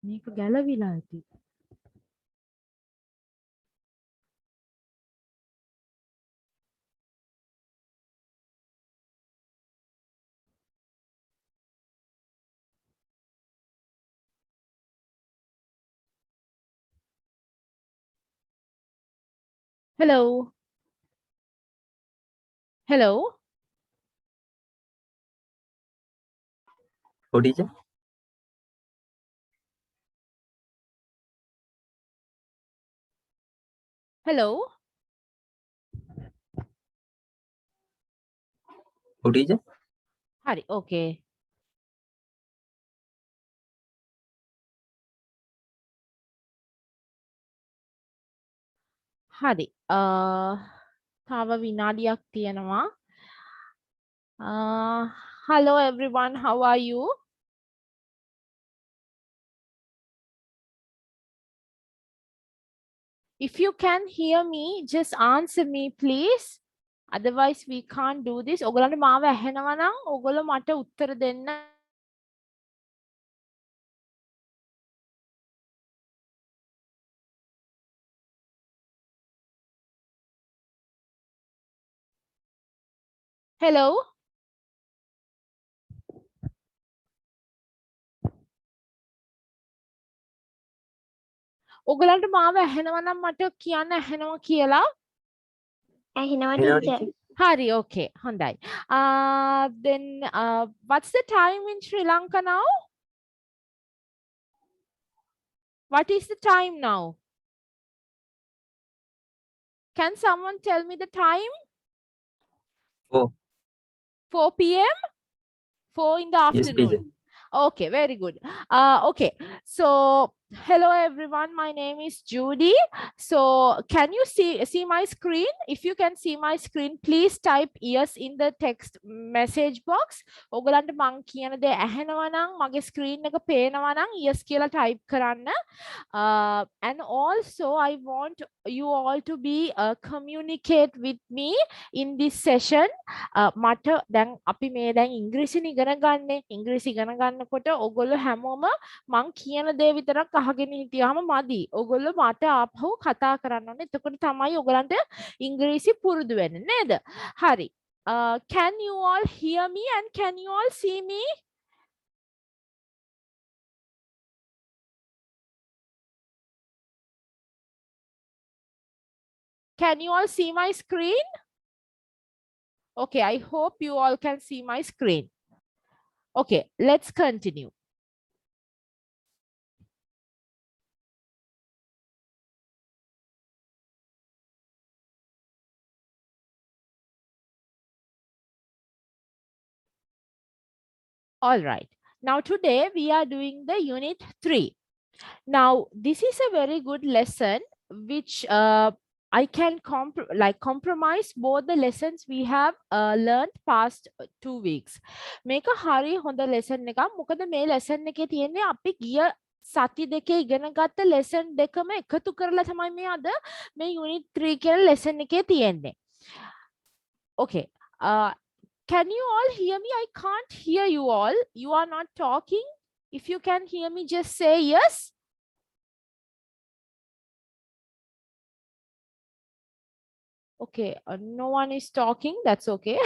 මේක ගැලවිලා ඇති. Hello. Hello. Oh, teacher. Hello. Oh, teacher. හරි. Okay. හරි. තව විනාඩියක් තියෙනවා. Hello everyone. How are you? If you can hear me, just answer me please. Otherwise we can't do this. ඔයගලන්ට මාව ඇහෙනවා නම් ඔයගොල්ලෝ මට උත්තර දෙන්න. Hello. ඔයගලන්ට මාව ඇහෙනවා නම් මට කියන්න ඇහෙනවා කියලා. ඇහෙනවා Hello, teacher. teacher. Hari, okay. Hyundai. Then what's the time in Sri Lanka now? What is the time now? Can someone tell me the time? 4. 4 p.m. 4 in the Yes, teacher. afternoon. Okay, very good. Okay, so hello everyone. My name is Judy. So can you see my screen? If you can see my screen, please type yes in the text message box. ඔයගලන්ට මං කියන දේ ඇහෙනවා නම් මගේ screen එක පේනවා නම් yes කියලා type කරන්න. And also I want you all to be communicate with me in this session. මට දැන් අපි මේ දැන් ඉංග්‍රීසි ඉගෙන ගන්න. ඉංග්‍රීසි ඉගෙන ගන්නකොට ඔයගොල්ලෝ හැමෝම මං කියන දේ විතරක් අහගෙන හිටියාම මදි. ඔයගොල්ලෝ මට ආපහු කතා කරන්න ඕනේ. එතකොට තමයි ඔයගලන්ට ඉංග්‍රීසි පුරුදු වෙන්නේ නේද? හරි. Can you all hear me and can you all see me? Can you all see my screen? Okay, I hope you all can see my screen. Okay, let's continue. All right. Now today we are doing the unit 3. Now this is a very good lesson which I can compromise both the lessons we have learned past 2 weeks. මේක හරි හොඳ lesson එකක්. මොකද මේ lesson එකේ තියෙන්නේ අපි ගිය සති දෙකේ ඉගෙන ගත්ත lesson දෙකම එකතු කරලා තමයි මේ අද මේ unit 3 කියන lesson එකේ තියෙන්නේ. Okay. Can you all hear me? I can't hear you all. You are not talking. If you can hear me, just say yes. Okay, no one is talking. That's okay.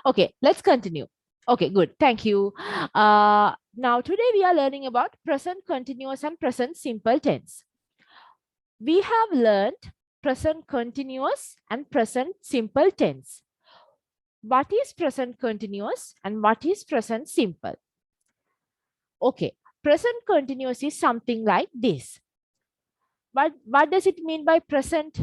Okay, let's continue. Okay, good. Thank you. Now, today we are learning about present continuous and present simple tense. We have learned present continuous and present simple tense. What is present continuous and what is present simple? Okay, present continuous is something like this. But what does it mean by present?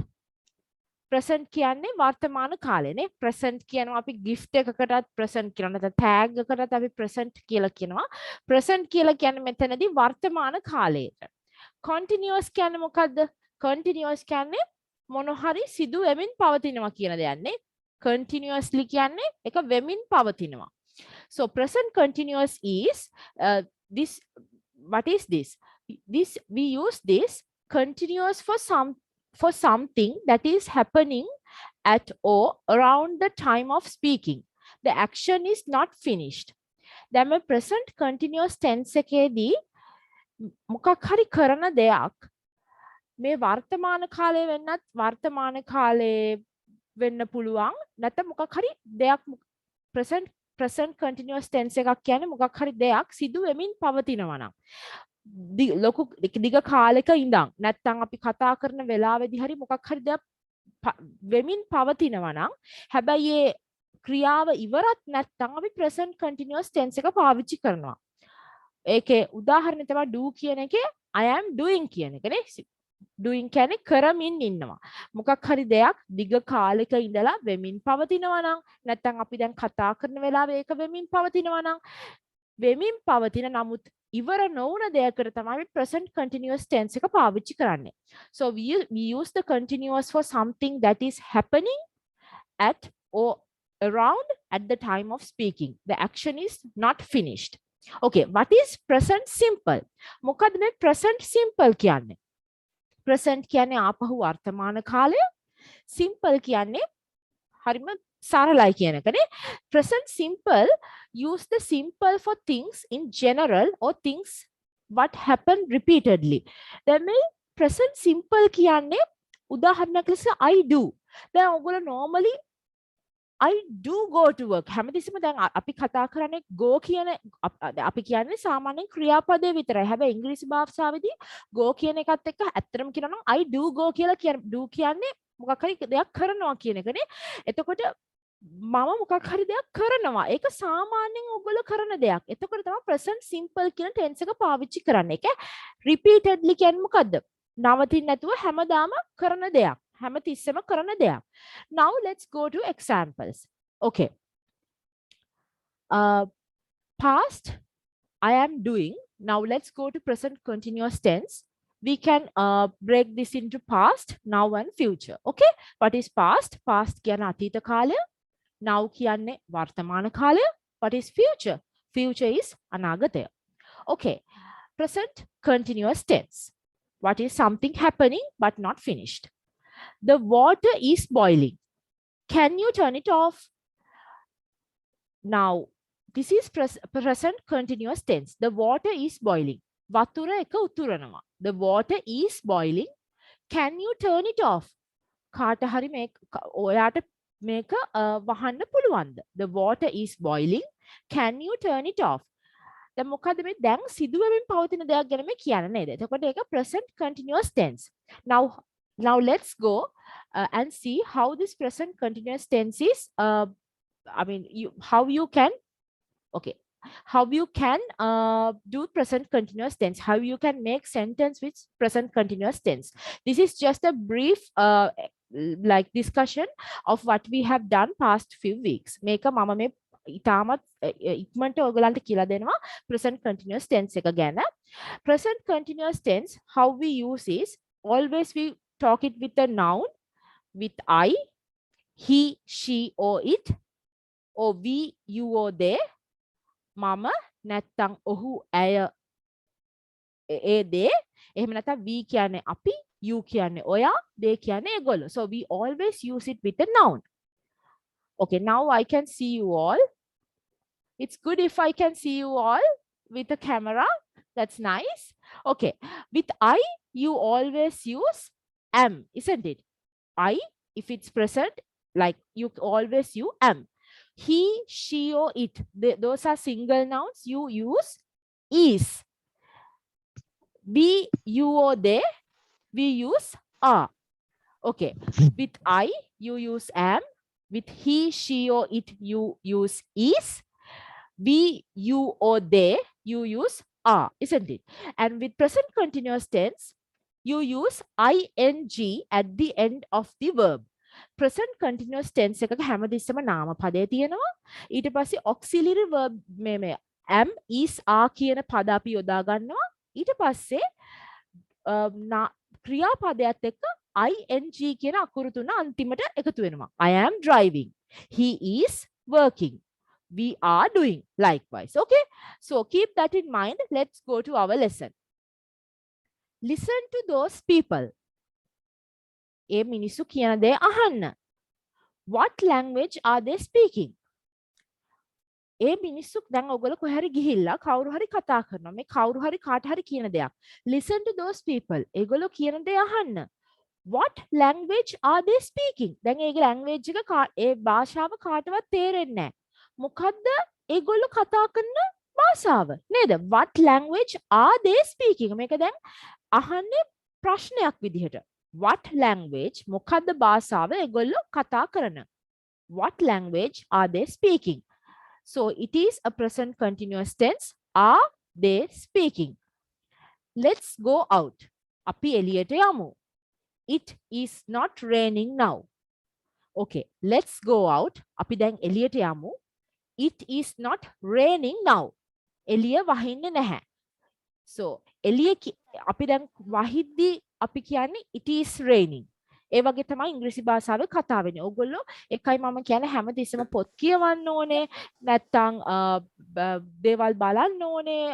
Present කියන්නේ වර්තමාන කාලයනේ. Present කියනවා අපි gift එකකටත් present කියනවා. නැත්නම් tag එකකටත් අපි present කියලා කියනවා. Present කියලා කියන්නේ මෙතනදී වර්තමාන කාලයට. Continuous කියන්නේ මොකද්ද? Continuous කියන්නේ මොන හරි සිදු වෙමින් පවතිනවා කියන දෙයන්නේ. Continuously කියන්නේ එක වෙමින් පවතිනවා. So present continuous is this. What is this? This we use this continuous for something that is happening at or around the time of speaking. The action is not finished. දැන් present continuous tense එකේදී මොකක් හරි කරන දෙයක් මේ වර්තමාන කාලේ වෙන්නත් වර්තමාන කාලේ වෙන්න පුළුවන් නැත්නම් මොකක් හරි දෙයක් present continuous tense එකක් කියන්නේ මොකක් හරි දෙයක් සිදු වෙමින් පවතිනවා නම් ලොකු දිග කාලෙක ඉඳන් නැත්නම් අපි කතා කරන වෙලාවේදී හරි මොකක් හරි දෙයක් වෙමින් පවතිනවා නම් හැබැයි ඒ ක්‍රියාව ඉවරත් නැත්නම් අපි present continuous tense එක පාවිච්චි කරනවා. ඒකේ උදාහරණය තමයි do කියන එකේ I am doing කියන එකනේ. doing කියන්නේ කරමින් ඉන්නවා. මොකක් හරි දෙයක් දිග කාලෙක ඉඳලා වෙමින් පවතිනවා නම් නැත්නම් අපි දැන් කතා කරන වෙලාවේ ඒක වෙමින් පවතිනවා නම් වෙමින් පවතින නමුත් ඉවර නොවුන දෙයකට තමයි present continuous tense එක පාවිච්චි කරන්නේ. So we use the continuous for something that is happening at or around at the time of speaking. The action is not finished. Okay, what is present simple? මොකද මේ present simple කියන්නේ? present කියන්නේ ආපහු වර්තමාන කාලය. simple කියන්නේ හරිම සරලයි කියන එකනේ. present simple use the simple for things in general or things what happen repeatedly. දැන් මේ present simple කියන්නේ උදාහරණයක් ලෙස I do. දැන් ඔයගොල්ලෝ normally I do go to work. හැමතිස්සෙම දැන් අපි කතා කරන්නේ go කියන අපි කියන්නේ සාමාන්‍යයෙන් ක්‍රියාපදේ විතරයි. හැබැයි ඉංග්‍රීසි භාෂාවේදී go කියන එකත් එක්ක ඇත්තටම කියනවා නම් I do go කියලා කියන්නේ do කියන්නේ මොකක් හරි දෙයක් කරනවා කියන එකනේ. එතකොට මම මොකක් හරි දෙයක් කරනවා. ඒක සාමාන්‍යයෙන් ඔයගොල්ලෝ කරන දෙයක්. එතකොට තමයි present simple කියන tense එක පාවිච්චි කරන්නේ. ඒක repeatedly කියන්නේ මොකද්ද? නවතින්න නැතුව හැමදාම කරන දෙයක්. හැමතිස්සෙම කරන දෙයක්. Now let's go to examples. Okay. Past I am doing. Now let's go to present continuous tense. We can break this into past, now and future. Okay. What is past? Past කියන්නේ අතීත කාලය. Now කියන්නේ වර්තමාන කාලය. What is future? Future is අනාගතය. Okay. Present continuous tense. What is something happening but not finished? The water is boiling. Can you turn it off? Now, this is present continuous tense. The water is boiling. වතුර එක උතුරනවා. The water is boiling. Can you turn it off? කාට හරි ඔයාට මේක වහන්න පුළුවන්ද? The water is boiling. Can you turn it off? දැන් මොකද මේ දැන් සිදුවෙමින් පවතින දෙයක් ගැන මේ කියන්නේ නේද? එතකොට ඒක present continuous tense. Now let's go and see how this present continuous tense is how you can do present continuous tense, how you can make sentence with present continuous tense. This is just a brief like discussion of what we have done past few weeks. මේක මම මේ ඉතාමත් ඉක්මනට ඔයගලන්ට කියලා දෙනවා present continuous tense එක ගැන. Present continuous tense, how we use is always we talk it with a noun, with I, he, she or it, or we, you or they, මම නැත්තම් ඔහු ඇය ඒ දේ. එහෙම නැත්නම් we කියන්නේ අපි, you කියන්නේ ඔයා, they කියන්නේ ඒගොල්ලෝ. So we always use it with a noun. Okay, now I can see you all. It's good if I can see you all with the camera. That's nice. Okay, with I, you always use am, isn't it? I, if it's present, like you always use am. He, she or it, those are single nouns. You use is. We, you or they, we use are. Okay, with I, you use am. With he, she or it, you use is. We, you or they, you use are, isn't it? And with present continuous tense, you use ing at the end of the verb. Present continuous tense එකක හැමතිස්සෙම නාම පදේ තියෙනවා. ඊට පස්සේ auxiliary verb මේ am, is, are කියන පද අපි යොදා ගන්නවා. ඊට පස්සේ ක්‍රියාපදයට එක්ක ing කියන අකුරු තුන අන්තිමට එකතු වෙනවා. I am driving. He is working. We are doing likewise. Okay, so keep that in mind. Let's go to our lesson. Listen to those people. ඒ මිනිස්සු කියන දේ අහන්න. What language are they speaking? ඒ මිනිස්සු දැන් ඔයගොල්ලෝ කොහේ හරි ගිහිල්ලා කවුරු හරි කතා කරනවා. මේ කවුරු හරි කාට හරි කියන දෙයක්. Listen to those people. ඒගොල්ලෝ කියන දේ අහන්න. What language are they speaking? දැන් ඒ language එක ඒ භාෂාව කාටවත් තේරෙන්නේ නැහැ. මොකද්ද ඒගොල්ලෝ කතා කරන භාෂාව? නේද? What language are they speaking? මේක දැන් අහන්නේ ප්‍රශ්නයක් විදිහට. What language මොකද්ද භාෂාව ඒගොල්ලෝ කතා කරන? What language are they speaking? So it is a present continuous tense. Are they speaking? Let's go out. අපි එළියට යමු. It is not raining now. Okay, let's go out. අපි දැන් එළියට යමු. It is not raining now. එළිය වහින්නේ නැහැ. So එළිය අපි දැන් වහිද්දී අපි කියන්නේ it is raining. ඒ වගේ තමයි ඉංග්‍රීසි භාෂාවේ කතා වෙන්නේ. ඕගොල්ලෝ එකයි මම කියන්නේ හැමතිස්සෙම පොත් කියවන්න ඕනේ. නැත්තම් දේවල් බලන්න ඕනේ.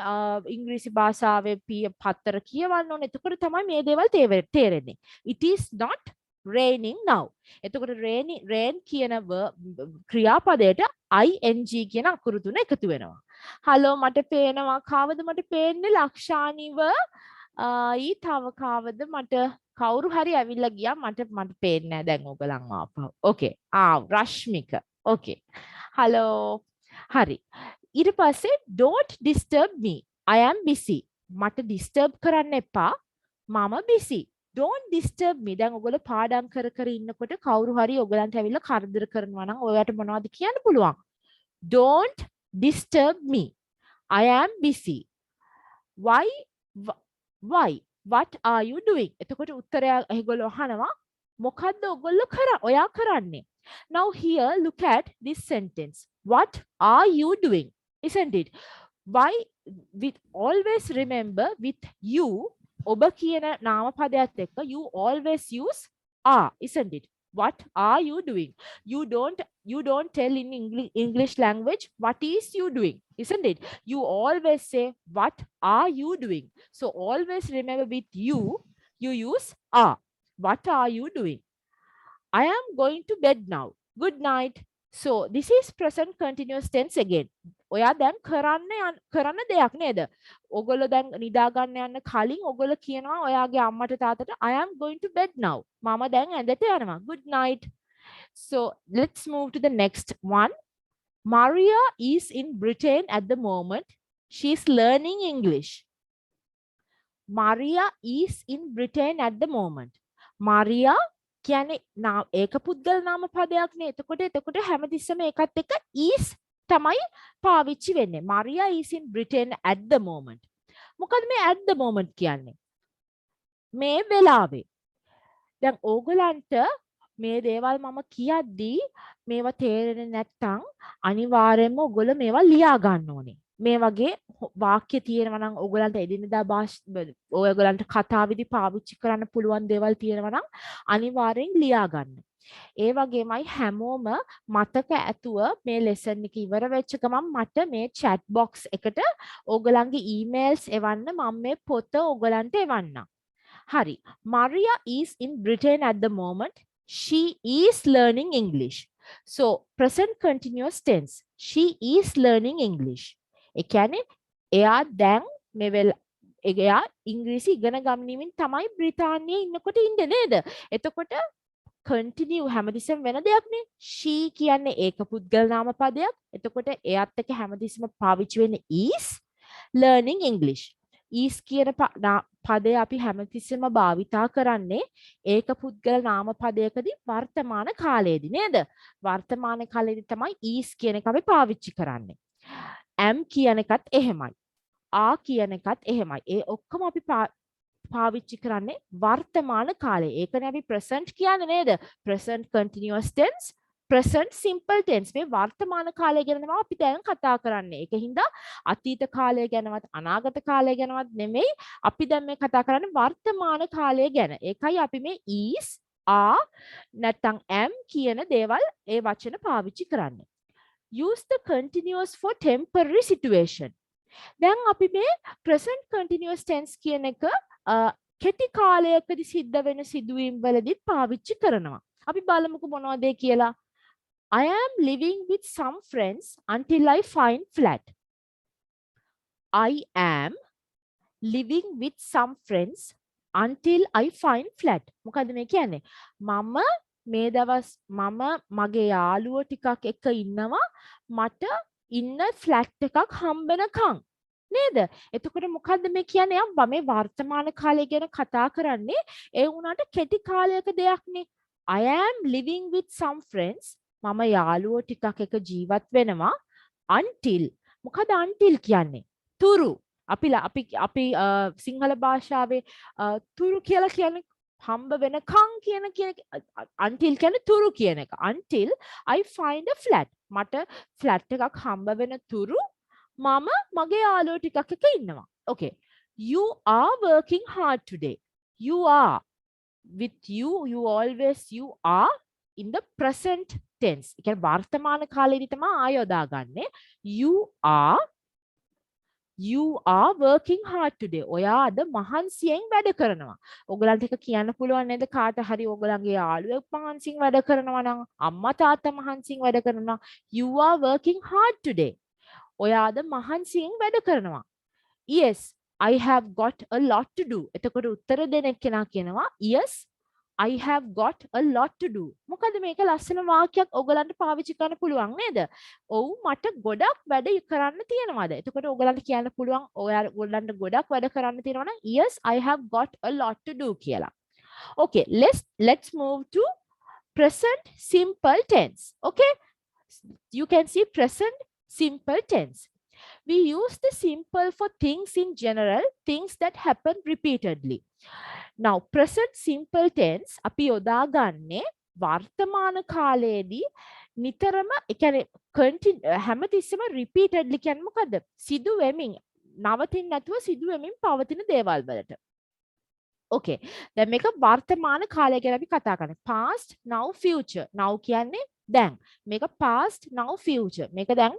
ඉංග්‍රීසි භාෂාවේ පත්තර කියවන්න ඕනේ. එතකොට තමයි මේ දේවල් තේරෙන්නේ. It is not raining now. එතකොට rain කියන ක්‍රියාපදයට ing කියන අකුරු තුන එකතු වෙනවා. හලෝ මට පේනවා. කවද මට පේන්නේ? ලක්ෂානිව ඊ තව කවද මට කවුරු හරි ඇවිල්ලා ගියා මට පේන්නේ නැහැ දැන් ඔයගලන් ආපහු. ඕකේ. රශ්මික. ඕකේ. හලෝ. හරි. ඊට පස්සේ don't disturb me. I am busy. මට disturb කරන්න එපා. මම busy. Don't disturb me. දැන් ඔයගොල්ලෝ පාඩම් කර ඉන්නකොට කවුරු හරි ඔයගලන්ට ඇවිල්ලා කරදර කරනවා නම් ඔයාලට මොනවද කියන්න පුළුවන්? Don't disturb me. I am busy. Why? What are you doing? එතකොට උත්තරය ඒගොල්ලෝ අහනවා මොකද්ද ඔයගොල්ලෝ ඔයා කරන්නේ? Now here look at this sentence. What are you doing? Isn't it? Why with always remember with you ඔබ කියන නාමපදයට එක්ක you always use are, isn't it? What are you doing? You don't tell in English language what is you doing, isn't it? You always say what are you doing? So always remember with you use are. What are you doing? I am going to bed now. Good night. So this is present continuous tense again. ඔයා දැන් කරන්න දෙයක් නේද? ඔයගොල්ලෝ දැන් නිදා ගන්න යන්න කලින් ඔයගොල්ලෝ කියනවා ඔයාගේ අම්මට තාත්තට I am going to bed now. මම දැන් ඇඳට යනවා. Good night. So let's move to the next one. Maria is in Britain at the moment. She is learning English. Maria is in Britain at the moment. Maria කියන්නේ ඒක පුද්ගල නාම පදයක් නේ. එතකොට හැමතිස්සෙම ඒකත් එක්ක is තමයි පාවිච්චි වෙන්නේ. Maria is in Britain at the moment. මොකද මේ at the moment කියන්නේ? මේ වෙලාවේ. දැන් ඕගලන්ට මේ දේවල් මම කියද්දී මේවා තේරෙන්නේ නැත්නම් අනිවාර්යයෙන්ම ඔයගොල්ලෝ මේවා ලියා ගන්න ඕනේ. මේ වගේ වාක්‍ය තියෙනවා නම් ඔයගලන්ට එදිනෙදා ඔයගලන්ට කතාවේදී පාවිච්චි කරන්න පුළුවන් දේවල් තියෙනවා නම් අනිවාර්යෙන් ලියා ගන්න. ඒ වගේමයි හැමෝම මතක ඇතුව මේ ලෙසන් එක ඉවර වෙච්ච ගමන් මට මේ chat box එකට ඔයගලන්ගේ emails එවන්න මම මේ පොත ඔයගලන්ට එවන්නම්. හරි. Maria is in Britain at the moment. She is learning English. So present continuous tense. She is learning English. ඒ කියන්නේ එයා දැන් එයා ඉංග්‍රීසි ඉගෙන ගන්නමින් තමයි බ්‍රිතාන්‍යයේ ඉන්නකොට ඉන්නේ නේද? එතකොට continue හැමතිස්සෙම වෙන දෙයක් නේ. she කියන්නේ ඒක පුද්ගල නාම පදයක්. එතකොට එයාත් එක්ක හැමතිස්සෙම පාවිච්චි වෙන්නේ is learning English. is කියන පදය අපි හැමතිස්සෙම භාවිතා කරන්නේ ඒක පුද්ගල නාම පදයකදී වර්තමාන කාලයේදී නේද? වර්තමාන කාලයේදී තමයි is කියන එක අපි පාවිච්චි කරන්නේ. am කියන එකත් එහෙමයි. are කියන එකත් එහෙමයි. ඒ ඔක්කොම අපි පාවිච්චි කරන්නේ වර්තමාන කාලේ. ඒකනේ අපි present කියන්නේ නේද? present continuous tense, present simple tense. මේ වර්තමාන කාලය ගැන තමයි අපි දැන් කතා කරන්නේ. ඒකින්ද අතීත කාලය ගැනවත් අනාගත කාලය ගැනවත් නෙමෙයි අපි දැන් මේ කතා කරන්නේ වර්තමාන කාලය ගැන. ඒකයි අපි මේ is, are නැත්නම් am කියන දේවල් ඒ වචන පාවිච්චි කරන්නේ. Use the continuous for temporary situation. දැන් අපි මේ present continuous tense කියන එක කෙටි කාලයකදී සිද්ධ වෙන සිදුවීම් වලදීත් පාවිච්චි කරනවා. අපි බලමුකෝ මොනවද කියලා. I am living with some friends until I find flat. I am living with some friends until I find flat. මොකද්ද මේ කියන්නේ? මම මේ දවස් මම මගේ යාළුවෝ ටිකක් එක්ක ඉන්නවා මට ඉන්න ෆ්ලැට් එකක් හම්බෙනකන්. නේද? එතකොට මොකද්ද මේ කියන්නේ? මේ වර්තමාන කාලය ගැන කතා කරන්නේ ඒ වුණාට කෙටි කාලයක දෙයක්නේ. I am living with some friends. මම යාළුවෝ ටිකක් එක්ක ජීවත් වෙනවා until. මොකද until කියන්නේ? තුරු. අපි සිංහල භාෂාවේ තුරු කියලා කියන්නේ හම්බ වෙනකන් කියන until කියන්නේ තුරු කියන එක. Until I find a flat. මට ෆ්ලැට් එකක් හම්බ වෙන තුරු මම මගේ යාළුවෝ ටිකක් එක්ක ඉන්නවා. Okay. You are working hard today. You are. With you always you are in the present tense. ඒ කියන්නේ වර්තමාන කාලෙදි තමයි ආයොදා ගන්නෙ. You are working hard today. ඔයා අද මහන්සියෙන් වැඩ කරනවා. ඔයගලන්ට එක කියන්න පුළුවන් නේද කාට හරි ඔයගලන්ගේ යාළුවෙක් මහන්සියෙන් වැඩ කරනවා නම් අම්මා තාත්තා මහන්සියෙන් වැඩ කරනවා. You are working hard today. ඔයා අද මහන්සියෙන් වැඩ කරනවා. Yes, I have got a lot to do. එතකොට උත්තර දෙන කෙනා කියනවා yes, I have got a lot to do. මොකද මේක ලස්සන වාක්‍යයක් ඔයගලන්ට පාවිච්චි කරන්න පුළුවන් නේද? ඔව් මට ගොඩක් වැඩ කරන්න තියෙනවාද? එතකොට ඔයගලන්ට කියන්න පුළුවන් ඔයගලන්ට ගොඩක් වැඩ කරන්න තියෙනවා නම් yes, I have got a lot to do කියලා. Okay, let's move to present simple tense. Okay? You can see present simple tense. We use the simple for things in general, things that happen repeatedly. Now, present simple tense අපි යොදා ගන්නේ වර්තමාන කාලයේදී නිතරම ඒ කියන්නේ හැමතිස්සෙම repeatedly කියන්නේ මොකද්ද? සිදු වෙමින් නවතින්නේ නැතුව සිදු වෙමින් පවතින දේවල් වලට. Okay. දැන් මේක වර්තමාන කාලය ගැන අපි කතා කරන්නේ. Past, now, future. Now කියන්නේ දැන්. මේක past, now, future. මේක දැන්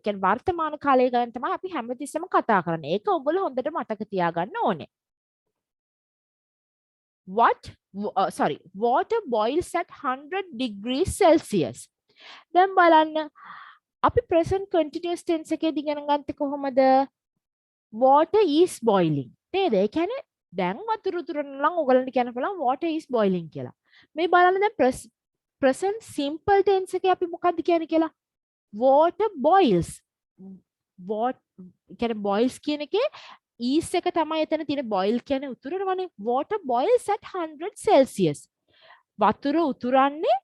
කියන්නේ වර්තමාන කාලය ගැන තමයි අපි හැමතිස්සෙම කතා කරන්නේ. ඒක ඔයගොල්ලෝ හොඳට මතක තියාගන්න ඕනේ. Water boils at 100 degrees Celsius. දැන් බලන්න අපි present continuous tense එකේදී ඉගෙන ගත්තේ කොහොමද? Water is boiling. නේද? ඒ කියන්නේ දැන් වතුර උතුරන නම් ඔයගලන්ට කියන්න පුළුවන් water is boiling කියලා. මේ බලන්න දැන් present simple tense එකේ අපි මොකද්ද කියන්නේ කියලා? Water boils. කියන්නේ boils කියන එකේ is එක තමයි එතන තියෙන boil කියන්නේ උතුරනවනේ. Water boils at 100 Celsius. වතුර උතුරන්නේ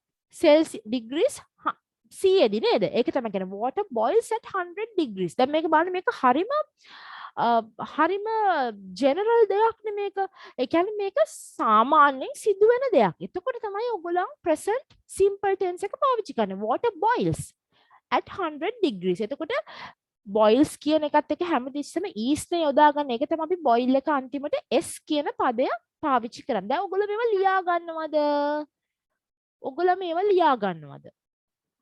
degrees 100 දී නේද? ඒක තමයි කියන්නේ water boils at 100 degrees. දැන් මේක බලන්න මේක හරිම ජෙනරල් දෙයක් නේ මේක. ඒ කියන්නේ මේක සාමාන්‍යයෙන් සිදුවෙන දෙයක්. එතකොට තමයි ඔයගොල්ලෝ present simple tense එක පාවිච්චි කරන්නේ. Water boils at 100 degrees. එතකොට boils කියන එකත් එක්ක හැමතිස්සෙම is නේ යොදා ගන්න. ඒක තමයි අපි boil එක අන්තිමට s කියන පදය පාවිච්චි කරන්නේ. දැන් ඔයගොල්ලෝ මේවා ලියා ගන්නවද?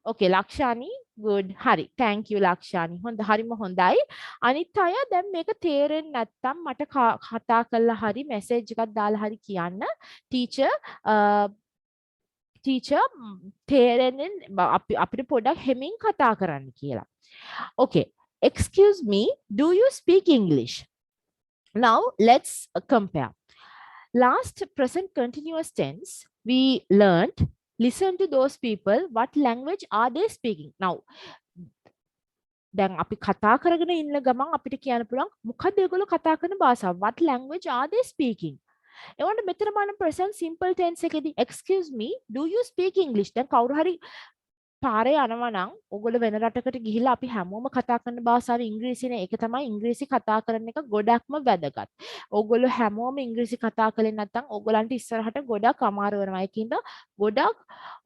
Okay, ලක්ෂානි good. හරි. Thank you ලක්ෂානි. හරිම හොඳයි. අනිත් අය දැන් මේක තේරෙන්නේ නැත්නම් මට කතා කරලා හරි message එකක් දාලා හරි කියන්න. teacher තේරෙන්නේ අපිට පොඩ්ඩක් හෙමින් කතා කරන්න කියලා. Okay. Excuse me, do you speak English? Now let's compare. Last present continuous tense we learned listen to those people, what language are they speaking? Now දැන් අපි කතා කරගෙන ඉන්න ගමන් අපිට කියන්න පුළුවන් මොකක්ද ඒගොල්ලෝ කතා කරන භාෂාව? What language are they speaking? එවන්න මෙතන බලන්න present simple tense එකේදී excuse me, do you speak English? දැන් කවුරු හරි පාරේ යනවා නම් ඔයගොල්ලෝ වෙන රටකට ගිහිල්ලා අපි හැමෝම කතා කරන භාෂාව ඉංග්‍රීසිනේ. ඒක තමයි ඉංග්‍රීසි කතා කරන එක ගොඩක්ම වැදගත්. ඔයගොල්ලෝ හැමෝම ඉංග්‍රීසි කතා කළේ නැත්නම් ඔයගොල්ලන්ට ඉස්සරහට ගොඩක් අමාරු වෙනවා. ඒකින්ද ගොඩක්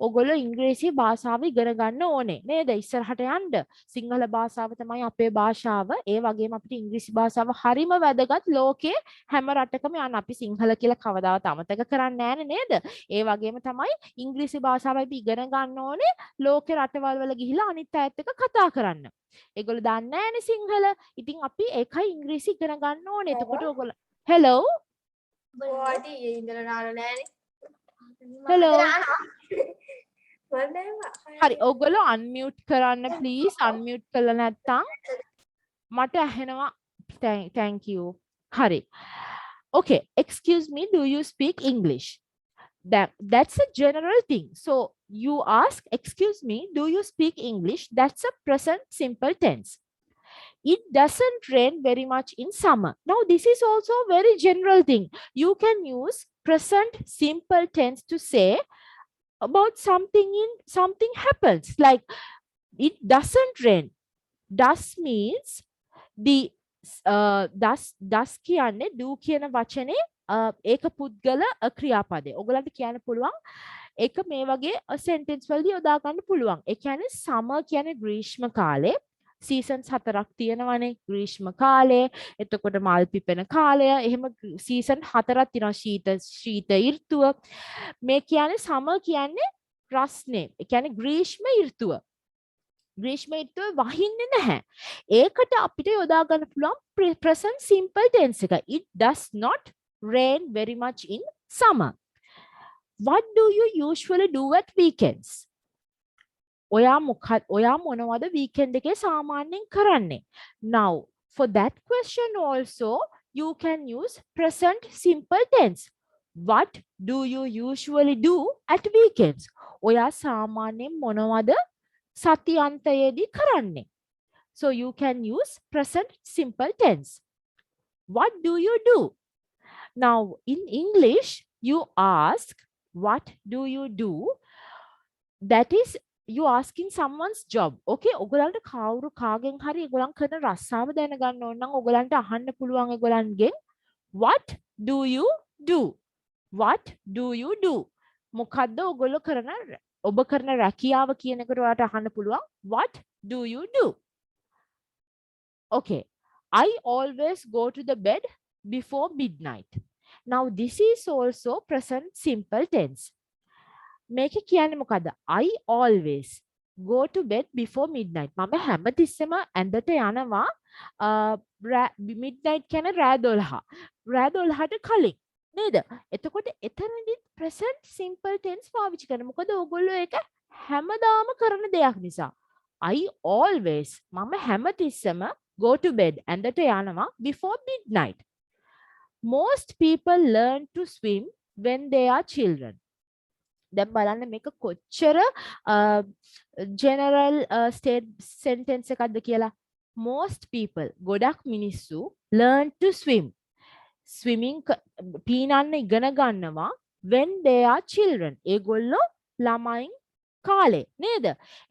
ඔයගොල්ලෝ ඉංග්‍රීසි භාෂාව ඉගෙන ගන්න ඕනේ. නේද? ඉස්සරහට යන්න. සිංහල භාෂාව තමයි අපේ භාෂාව. ඒ වගේම අපිට ඉංග්‍රීසි භාෂාව හරිම වැදගත්. ලෝකේ හැම රටකම යන අපි සිංහල කියලා කවදාවත් අමතක කරන්නේ නැහැනේ නේද? ඒ වගේම තමයි ඉංග්‍රීසි භාෂාව අපි ඉගෙන ගන්න ඕනේ. ලෝකේ රටවල් වල ගිහිලා අනිත් අයත් එක්ක කතා කරන්න. ඒගොල්ලෝ දන්නේ නැහැනේ සිංහල. ඉතින් අපි ඒකයි ඉංග්‍රීසි ඉගෙන ගන්න ඕනේ. එතකොට ඔයගොල්ලෝ hello බෝඩි ඉඳලා නාන නෑනේ. hello හරි ඔයගොල්ලෝ unmute කරන්න please unmute කළා නැත්නම් මට ඇහෙනවා thank you හරි okay excuse me do you speak English that's a general thing so you ask excuse me do you speak English that's a present simple tense. It doesn't rain very much in summer. Now, this is also a very general thing. You can use present simple tense to say about something happens. Like, it doesn't rain. Does means the does කියන්නේ do කියන වචනේ ඒක පුද්ගල ක්‍රියාපදේ. ඔයගලන්ට කියන්න පුළුවන් ඒක මේ වගේ sentence වලදී යොදා ගන්න පුළුවන්. ඒ කියන්නේ summer කියන්නේ ග්‍රීෂ්ම කාලේ. seasons 4ක් තියෙනවානේ ග්‍රීෂ්ම කාලය එතකොට මල් පිපෙන කාලය එහෙම season 4ක් තියෙනවා ශීත ඍතුව මේ කියන්නේ summer කියන්නේ රස්නේ ඒ කියන්නේ ග්‍රීෂ්ම ඍතුව වහින්නේ නැහැ ඒකට අපිට යොදා ගන්න පුළුවන් present simple tense එක it does not rain very much in summer. What do you usually do at weekends? ඔයා මොනවද weekend එකේ සාමාන්‍යයෙන් කරන්නේ? Now, for that question also, you can use present simple tense. What do you usually do at weekends? ඔයා සාමාන්‍යයෙන් මොනවද සතියන්තයේදී කරන්නේ? So you can use present simple tense. What do you do? Now, in English, you ask, what do you do? That is you asking someone's job. Okay, ඔයගලන්ට කවුරු කාගෙන් හරි ඔයගලන් කරන රස්සාව දැනගන්න ඕන නම් ඔයගලන්ට අහන්න පුළුවන් ඔයගලන්ගෙන් what do you do? What do you do? මොකද්ද ඔයගොල්ලෝ කරන ඔබ කරන රැකියාව කියන එකට ඔයාලට අහන්න පුළුවන් what do you do? Okay, I always go to the bed before midnight. Now this is also present simple tense. මේක කියන්නේ මොකද්ද? I always go to bed before midnight. මම හැමතිස්සෙම ඇඳට යනවා midnight කියන්නේ රෑ 12. රෑ 12ට කලින් නේද? එතකොට එතනදී present simple tense පාවිච්චි කරනවා. මොකද ඕගොල්ලෝ ඒක හැමදාම කරන දෙයක් නිසා. I always මම හැමතිස්සෙම go to bed ඇඳට යනවා before midnight. Most people learn to swim when they are children. දැන් බලන්න මේක කොච්චර general sentence එකක්ද කියලා. Most people ගොඩක් මිනිස්සු learn to swim. Swimming පීනන්න ඉගෙන ගන්නවා when they are children. ඒගොල්ලෝ ළමයින් කාලේ නේද?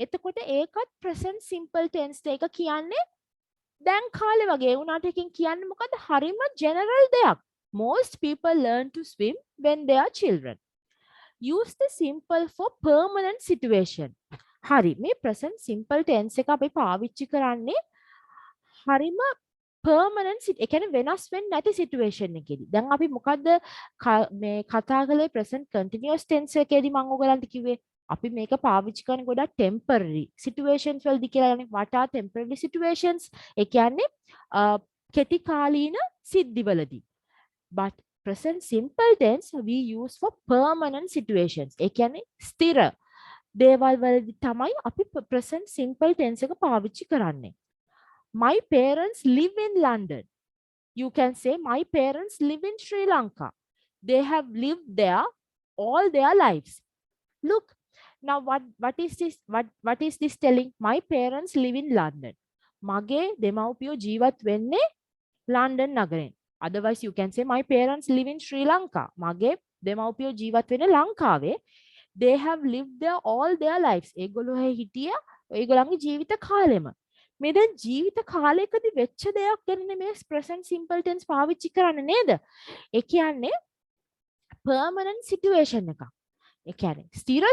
එතකොට ඒකත් present simple tense එක කියන්නේ දැන් කාලේ වගේ වුණාට එකෙන් කියන්නේ මොකද්ද? හරිම general දෙයක්. Most people learn to swim when they are children. Use the simple for permanent situation. හරි මේ present simple tense එක අපි පාවිච්චි කරන්නේ හරිම permanent ඒ කියන්නේ වෙනස් වෙන්නේ නැති situation එකේදී. දැන් අපි මොකද්ද මේ කතා කළේ present continuous tense එකේදී මම ඔයගලන්ට කිව්වේ අපි මේක පාවිච්චි කරන ගොඩක් temporary situations වලදී කියලා යන්නේ what are temporary situations? ඒ කියන්නේ කෙටි කාලීන සිද්ධිවලදී. But present simple tense we use for permanent situations. ඒ කියන්නේ ස්ථිර දේවල් වලදී තමයි අපි present simple tense එක පාවිච්චි කරන්නේ. My parents live in London. You can say my parents live in Sri Lanka. They have lived there all their lives. Look, now what is this? What is this telling? My parents live in London. මගේ දෙමව්පියෝ ජීවත් වෙන්නේ London නගරෙන්. Otherwise, you can say, my parents live in Sri Lanka. මගේ දෙමව්පියෝ ජීවත් වෙන්නේ ලංකාවේ. They have lived there all their lives. ඒගොල්ලෝ හිටියා ඒගොල්ලන්ගේ ජීවිත කාලෙම. මේ දැන් ජීවිත කාලයකදී වෙච්ච දෙයක් ගැන මේ present simple tense පාවිච්චි කරන්නේ නේද? ඒ කියන්නේ permanent situation එකක්. ඒ කියන්නේ ස්ථිර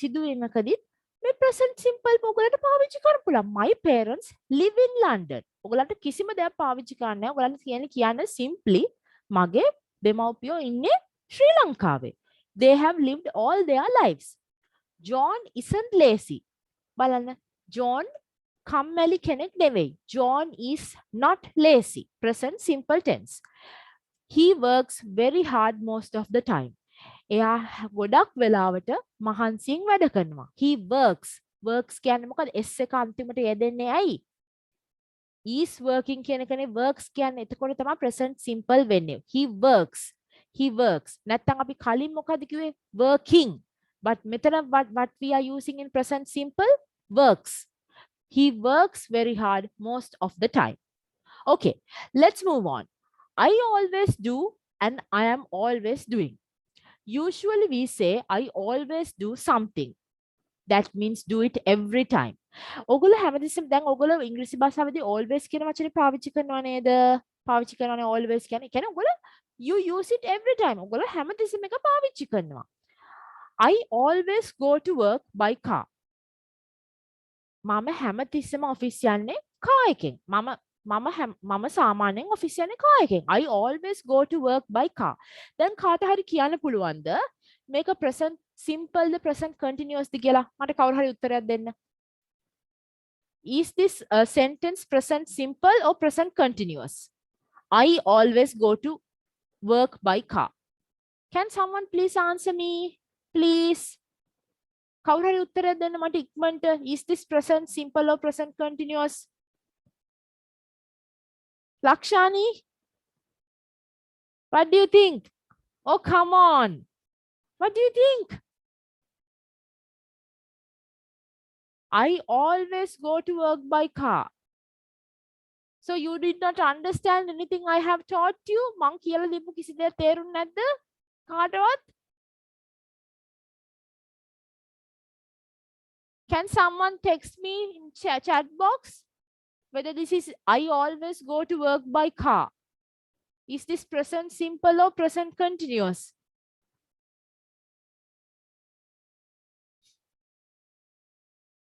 සිදුවීමකදී මේ present simple ඔයගලට පාවිච්චි කරන්න පුළුවන්. My parents live in London. ඔයගලන්ට කිසිම දෙයක් පාවිච්චි කරන්න නැහැ. ඔයගලන්ට කියන්නේ simply මගේ දෙමව්පියෝ ඉන්නේ ශ්‍රී ලංකාවේ. They have lived all their lives. John isn't lazy. බලන්න John කම්මැලි කෙනෙක් නෙවෙයි. John is not lazy. Present simple tense. He works very hard most of the time. එයා ගොඩක් වෙලාවට මහන්සියෙන් වැඩ කරනවා. He works. Works කියන්නේ මොකද? S එක අන්තිමට යෙදෙන්නේ ඇයි? is working කියන එකනේ works කියන්නේ. එතකොට තමයි present simple වෙන්නේ. He works. He works. නැත්තම් අපි කලින් මොකද කිව්වේ? Working. But මෙතන what we are using in present simple? Works. He works very hard most of the time. Okay, let's move on. I always do and I am always doing. Usually we say I always do something. That means do it every time. ඔගොල්ලෝ හැමතිස්සෙම දැන් ඔගොල්ලෝ ඉංග්‍රීසි භාෂාවේදී always කියන වචනේ පාවිච්චි කරනවා නේද? පාවිච්චි කරනවානේ always කියන්නේ. කියන්නේ ඔගොල්ලෝ you use it every time. ඔගොල්ලෝ හැමතිස්සෙම එක පාවිච්චි කරනවා. I always go to work by car. මම හැමතිස්සෙම ඔෆිස් යන්නේ car එකෙන්. මම සාමාන්‍යයෙන් ඔෆිස් යන්නේ car එකෙන්. I always go to work by car. දැන් කාට හරි කියන්න පුළුවන්ද මේක present simple ද present continuous ද කියලා? මට කවුරු හරි උත්තරයක් දෙන්න. Is this a sentence present simple or present continuous? I always go to work by car. Can someone please answer me? Please. කවුරු හරි උත්තරයක් දෙන්න මට ඉක්මනට. Is this present simple or present continuous? Lakshani? What do you think? Oh, come on. What do you think? I always go to work by car. So you did not understand anything I have taught you? මං කියලා දීපු කිසි දෙයක් තේරුන්නේ නැද්ද? කාටවත්? Can someone text me in chat box whether this is I always go to work by car? Is this present simple or present continuous?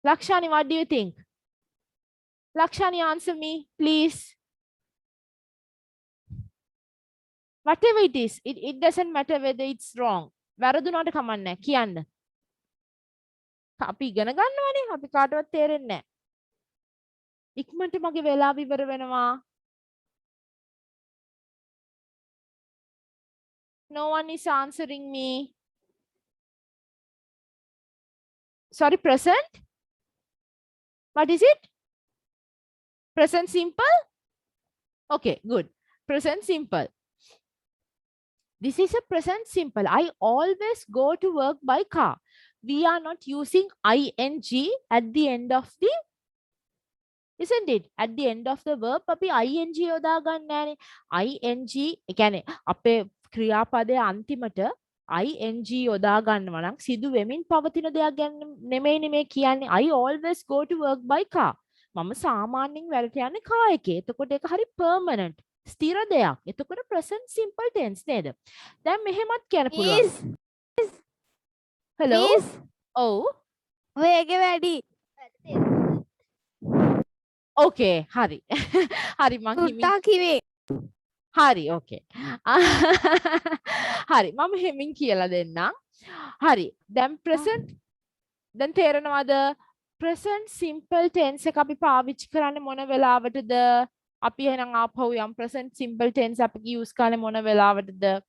Lakshani, what do you think? Lakshani, answer me, please. Whatever it is, it doesn't matter whether it's wrong. වැරදුනට කමක් නැහැ කියන්න. අපි ඉගෙන ගන්නවනේ. අපි කාටවත් තේරෙන්නේ නැහැ. ඉක්මනට මගේ වෙලාව ඉවර වෙනවා. No one is answering me. Sorry, present? What is it? Present simple? Okay, good. Present simple. This is a present simple. I always go to work by car. We are not using ing at the end of the, isn't it? At the end of the verb, අපි ing යොදා ගන්න නෑනේ. ing ඒ කියන්නේ අපේ ක්‍රියාපදයේ අන්තිමට ing යොදා ගන්නවා නම් සිදු වෙමින් පවතින දෙයක් ගැන නෙමෙයිනේ මේ කියන්නේ. I always go to work by car. මම සාමාන්‍යයෙන් වැඩට යන්නේ car එකේ. එතකොට ඒක හරි permanent. ස්ථිර දෙයක්. එතකොට present simple tense නේද? දැන් මෙහෙමත් කියන්න පුළුවන්. Hello? Oh. වේගෙ වැඩි. Okay, හරි. හරි මං හිමින් කිව්වේ. හරි, okay. හරි, මම හිමින් කියලා දෙන්නම්. හරි. දැන් present දැන් තේරෙනවද? present simple tense එක අපි පාවිච්චි කරන්නේ මොන වෙලාවටද? අපි එහෙනම් ආපහු යම් present simple tense අපි use කරන්නේ මොන වෙලාවටද?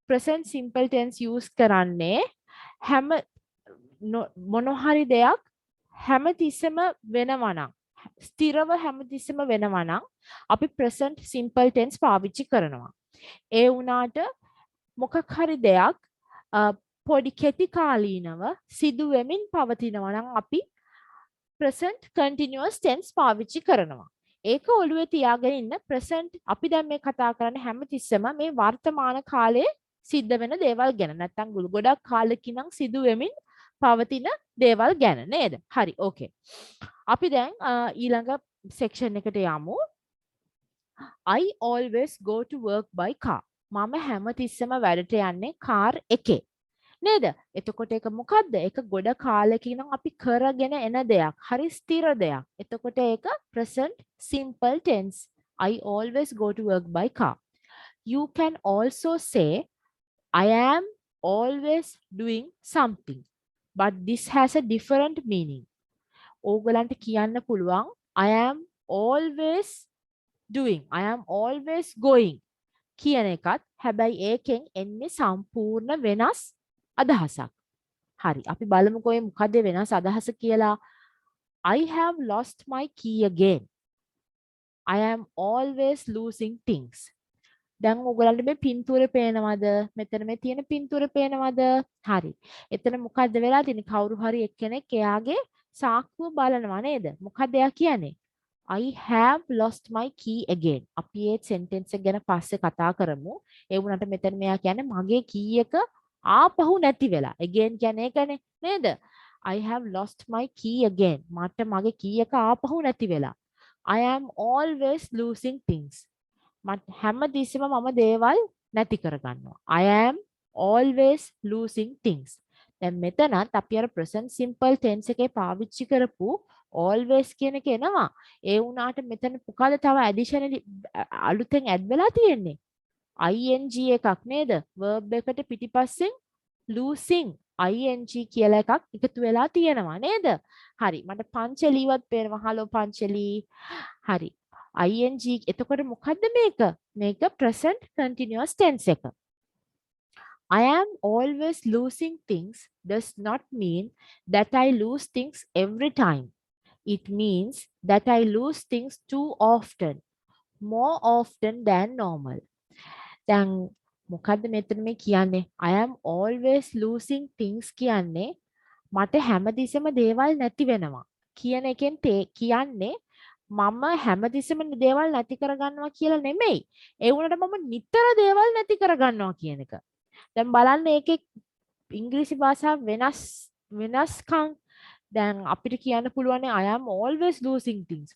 present simple tense use කරන්නේ හැම මොන හරි දෙයක් හැමතිස්සෙම වෙනවා නම් ස්ථිරව හැමතිස්සෙම වෙනවා නම් අපි present simple tense පාවිච්චි කරනවා. ඒ වුණාට මොකක් හරි දෙයක් පොඩි කෙටි කාලීනව සිදු වෙමින් පවතිනවා නම් අපි present continuous tense පාවිච්චි කරනවා. ඒක ඔළුවේ තියාගෙන ඉන්න present අපි දැන් මේ කතා කරන්නේ හැමතිස්සෙම මේ වර්තමාන කාලයේ සිද්ධ වෙන දේවල් ගැන. නැත්තම් ගොඩක් කාලෙකින් නම් සිදු වෙමින් පවතින දේවල් ගැන නේද? හරි, okay. අපි දැන් ඊළඟ section එකට යමු. I always go to work by car. මම හැමතිස්සෙම වැඩට යන්නේ car එකේ. නේද? එතකොට ඒක මොකද්ද? ඒක ගොඩ කාලෙකින් නම් අපි කරගෙන එන දෙයක්. හරි ස්ථිර දෙයක්. එතකොට ඒක present simple tense. I always go to work by car. You can also say I am always doing something. But this has a different meaning. ඕගලන්ට කියන්න පුළුවන් I am always doing. I am always going. කියන එකත් හැබැයි ඒකෙන් එන්නේ සම්පූර්ණ වෙනස් අදහසක්. හරි. අපි බලමුකෝ මේ මොකද වෙනස් අදහස කියලා. I have lost my key again. I am always losing things. දැන් ඔයගලන්ට මේ පින්තූරේ පේනවද? මෙතන මේ තියෙන පින්තූරේ පේනවද? හරි. එතන මොකද්ද වෙලා තියෙන්නේ? කවුරු හරි එක්කෙනෙක් එයාගේ සාක්කුව බලනවා නේද? මොකද එයා කියන්නේ? I have lost my key again. අපි මේ sentence එක ගැන පස්සේ කතා කරමු. ඒ වුණාට මෙතන මෙයා කියන්නේ මගේ key එක ආපහු නැති වෙලා. again කියන්නේ ඒකනේ නේද? I have lost my key again. මට මගේ key එක ආපහු නැති වෙලා. I am always losing things. හැමතිස්සෙම මම දේවල් නැති කරගන්නවා. I am always losing things. දැන් මෙතනත් අපි අර present simple tense එකේ පාවිච්චි කරපු always කියන එක එනවා. ඒ වුණාට මෙතන මොකද තව additionally අලුතෙන් add වෙලා තියෙන්නේ? ing එකක් නේද? verb එකට පිටිපස්සෙන් losing ing කියලා එකක් එකතු වෙලා තියෙනවා නේද? හරි. මට පංචලීවත් පේනවා. හලෝ පංචලී. හරි. ing එතකොට මොකද්ද මේක? මේක present continuous tense එක. I am always losing things does not mean that I lose things every time. It means that I lose things too often, more often than normal. දැන් මොකද්ද මෙතන මේ කියන්නේ? I am always losing things කියන්නේ මට හැමතිස්සෙම දේවල් නැති වෙනවා කියන එකෙන් කියන්නේ මම හැමතිස්සෙම දේවල් නැති කරගන්නවා කියලා නෙමෙයි. ඒ වුණාට මම නිතර දේවල් නැති කරගන්නවා කියන එක. දැන් බලන්න ඒකේ ඉංග්‍රීසි භාෂාව වෙනස්කම් දැන් අපිට කියන්න පුළුවන් I am always losing things.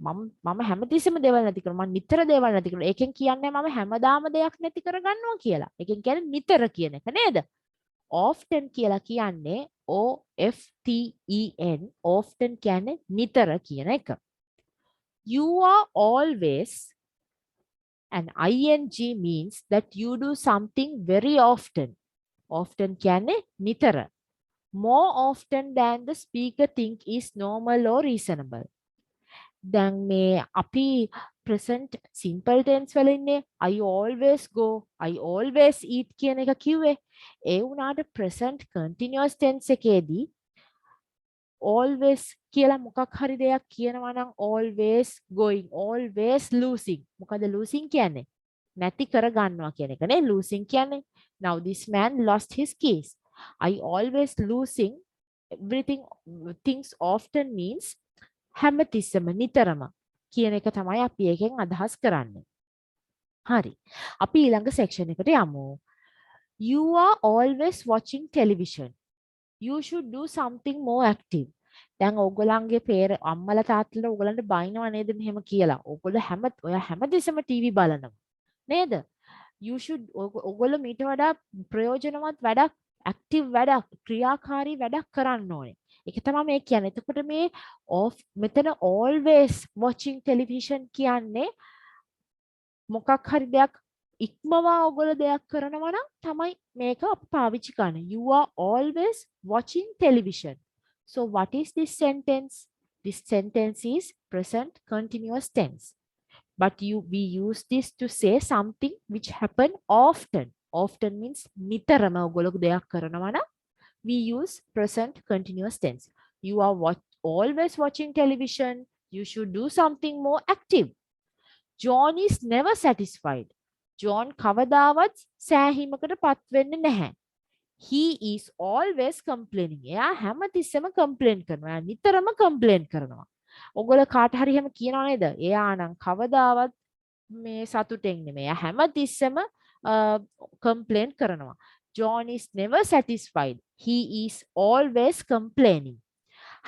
මම හැමතිස්සෙම දේවල් නැති කරනවා. මම නිතර දේවල් නැති කරනවා. ඒකෙන් කියන්නේ මම හැමදාම දෙයක් නැති කරගන්නවා කියලා. ඒකෙන් කියන්නේ නිතර කියන එක නේද? often කියලා කියන්නේ often often කියන්නේ නිතර කියන එක. You are always, and ing means that you do something very often. Often කියන්නේ නිතර. More often than the speaker think is normal or reasonable. දැන් මේ අපි present simple tense වල ඉන්නේ I always go, I always eat කියන එක කිව්වේ. ඒ වුණාට present continuous tense එකේදී always කියලා මොකක් හරි දෙයක් කියනවා නම් always going, always losing. මොකද losing කියන්නේ? නැති කර ගන්නවා කියන එක නේ losing කියන්නේ. Now this man lost his keys. I always losing everything things often means හැමතිස්සම නිතරම කියන එක තමයි අපි එකෙන් අදහස් කරන්නේ. හරි. අපි ඊළඟ section එකට යමු. You are always watching television. You should do something more active. දැන් ඕගොල්ලන්ගේ පේර අම්මලා තාත්තලා ඕගොල්ලන්ට බයිනවා නේද මෙහෙම කියලා. ඕගොල්ලෝ ඔය හැමදෙසම ටීවී බලනවා. නේද? You should ඕගොල්ලෝ මීට වඩා ප්‍රයෝජනවත් වැඩක්, active වැඩක්, ක්‍රියාකාරී වැඩක් කරන්න ඕනේ. ඒක තමයි මේ කියන්නේ. එතකොට මේ මෙතන always watching television කියන්නේ මොකක් හරි දෙයක් ඉක්මවා ඔයගොල්ලෝ දෙයක් කරනවා නම් තමයි මේක අපි පාවිච්චි කරන්නේ. You are always watching television. So what is this sentence? This sentence is present continuous tense. But we use this to say something which happen often. Often means නිතරම ඔයගොල්ලෝ දෙයක් කරනවා නම් we use present continuous tense. You are always watching television. You should do something more active. John is never satisfied. John කවදාවත් සෑහීමකට පත් වෙන්නේ නැහැ. He is always complaining. එයා හැමතිස්සෙම complain කරනවා. එයා නිතරම complain කරනවා. ඔයගොල්ලෝ කාට හරි එහෙම කියනවා නේද? එයා නම් කවදාවත් මේ සතුටෙන් නෙමෙයි. එයා හැමතිස්සෙම complain කරනවා. John is never satisfied. He is always complaining.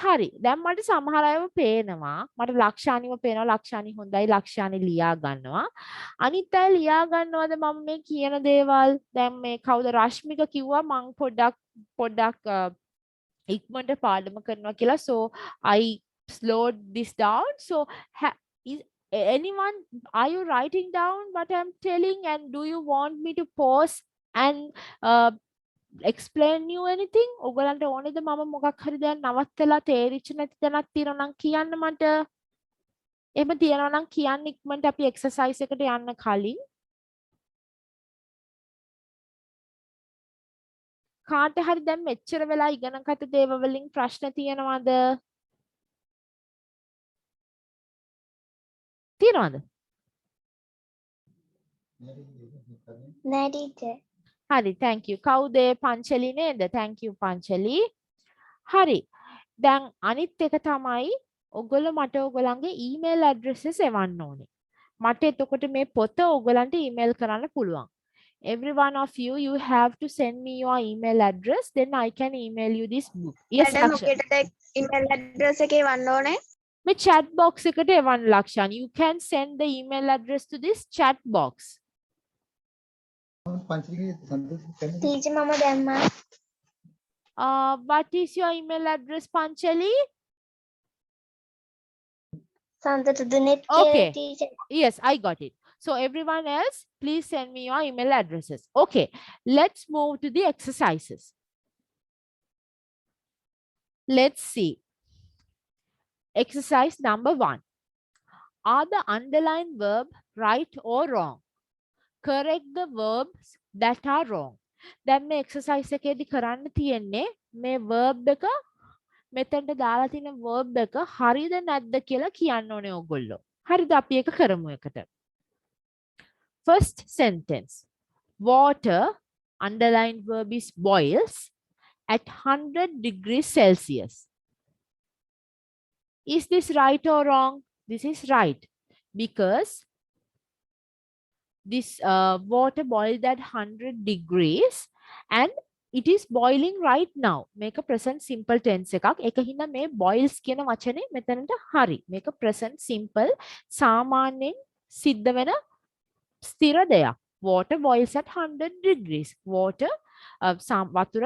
හරි. දැන් මට සමහර අයව පේනවා. මට ලක්ෂානිව පේනවා. ලක්ෂානි හොඳයි. ලක්ෂානි ලියා ගන්නවා. අනිත් අය ලියා ගන්නවද මම මේ කියන දේවල්? දැන් මේ කවුද රශ්මික කිව්වා මං පොඩ්ඩක් ඉක්මනට පාඩම කරනවා කියලා. So I slowed this down. So is anyone, are you writing down what I'm telling, and do you want me to pause and explain you anything? ඔයගලන්ට ඕනේද මම මොකක් හරි දැන් නවත්තලා තේරිච්ච නැති දැනක් තියෙනවා නම් කියන්න මට. එහෙම තියෙනවා නම් කියන්න ඉක්මනට අපි එක්සර්සයිස් එකට යන්න කලින්. කාට හරි දැන් මෙච්චර වෙලා ඉගෙන ගත දේවල් වලින් ප්‍රශ්න තියෙනවද? තියෙනවද? නෑ ටීචර්. හරි, thank you. කවුද? පංචලි නේද? thank you පංචලි. හරි. දැන් අනිත් එක තමයි ඔයගොල්ලෝ මට ඔයගොල්ලන්ගේ email addresses එවන්න ඕනේ. මට එතකොට මේ පොත ඔයගොල්ලන්ට email කරන්න පුළුවන්. Every one of you, you have to send me your email address, then I can email you this book. Yes, Lakshan. email address එකේ වන්න ඕනේ. මේ chat box එකට එවන්න ලක්ෂණ. You can send the email address to this chat box. Teacher මම දැම්මා. What is your email address, Panchali? සන්තට දුනෙත් Okay. Teacher. Yes, I got it. So everyone else, please send me your email addresses. Okay, let's move to the exercises. Let's see. Exercise number 1. Are the underlined verb right or wrong? Correct the verbs that are wrong. දැන් මේ exercise එකේදී කරන්න තියෙන්නේ මේ verb එක මෙතෙන්ට දාලා තියෙන verb එක හරිද නැද්ද කියලා කියන්න ඕනේ ඔයගොල්ලෝ. හරිද? අපි ඒක කරමු එකට. First sentence. Water, underlined verb is boils at 100 degrees Celsius. Is this right or wrong? This is right because this water boiled at 100 degrees and it is boiling right now. Make a present simple tense එකක්. ඒක හින්දා මේ boils කියන වචනේ මෙතනට හරි. Make a present simple සාමාන්‍යයෙන් සිද්ධ වෙන ස්ථිර දෙයක්. Water boils at 100 degrees. Water වතුර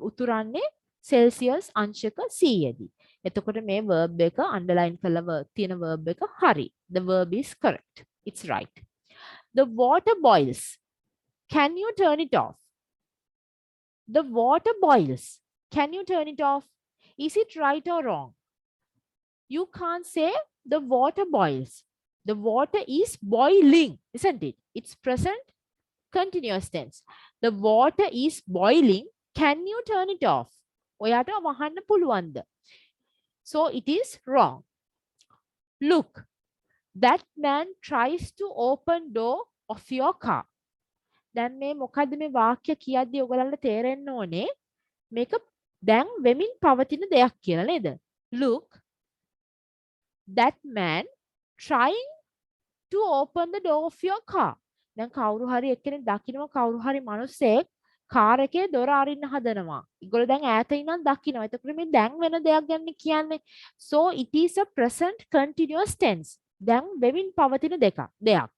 උතුරන්නේ Celsius අංශක 100දී. එතකොට මේ verb එක underline කරලා තියෙන verb එක හරි. The verb is correct. It's right. The water boils. Can you turn it off? The water boils. Can you turn it off? Is it right or wrong? You can't say the water boils. The water is boiling, isn't it? It's present continuous tense. The water is boiling. Can you turn it off? ඔයාට වහන්න පුළුවන්ද? So it is wrong. Look, that man tries to open door of your car. දැන් මේ මොකද්ද මේ වාක්‍ය කියද්දී ඔයගලන්ට තේරෙන්න ඕනේ මේක දැන් වෙමින් පවතින දෙයක් කියලා නේද? Look, that man trying to open the door of your car. දැන් කවුරු හරි එක්කෙනෙක් දකින්නවා කවුරු හරි මිනිස්සෙක් කාර් එකේ දොර අරින්න හදනවා. ඒගොල්ලෝ දැන් ඈත ඉඳන් දකින්නවා. එතකොට මේ දැන් වෙන දෙයක් ගැන කියන්නේ. So it is a present continuous tense. දැන් වෙමින් පවතින දෙයක්.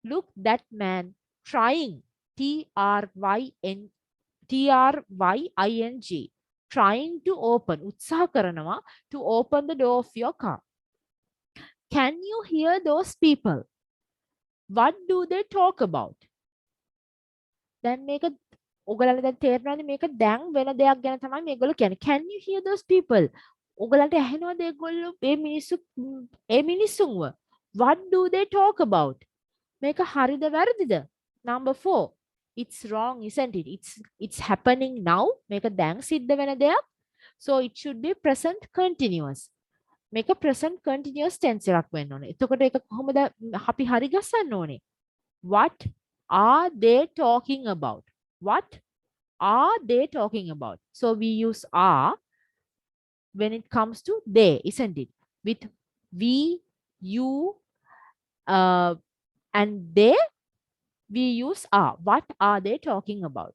Look, that man trying. Trying trying to open උත්සාහ කරනවා to open the door of your car. Can you hear those people? What do they talk about? දැන් මේක ඔයගලන්ට දැන් තේරෙනවද මේක දැන් වෙන දෙයක් ගැන තමයි මේගොල්ලෝ කියන්නේ. Can you hear those people? ඔයගලන්ට ඇහෙනවද ඒගොල්ලෝ මේ මිනිස්සුන්ව? What do they talk about? මේක හරිද වැරදිද? Number 4. It's wrong, isn't it? It's happening now. මේක දැන් සිද්ධ වෙන දෙයක්. So it should be present continuous. මේක present continuous tense එකක් වෙන්න ඕනේ. එතකොට ඒක කොහොමද අපි හරි ගස්සන්න ඕනේ? What are they talking about? What are they talking about? So we use are when it comes to they, isn't it? With we, you, and they, we use are. What are they talking about?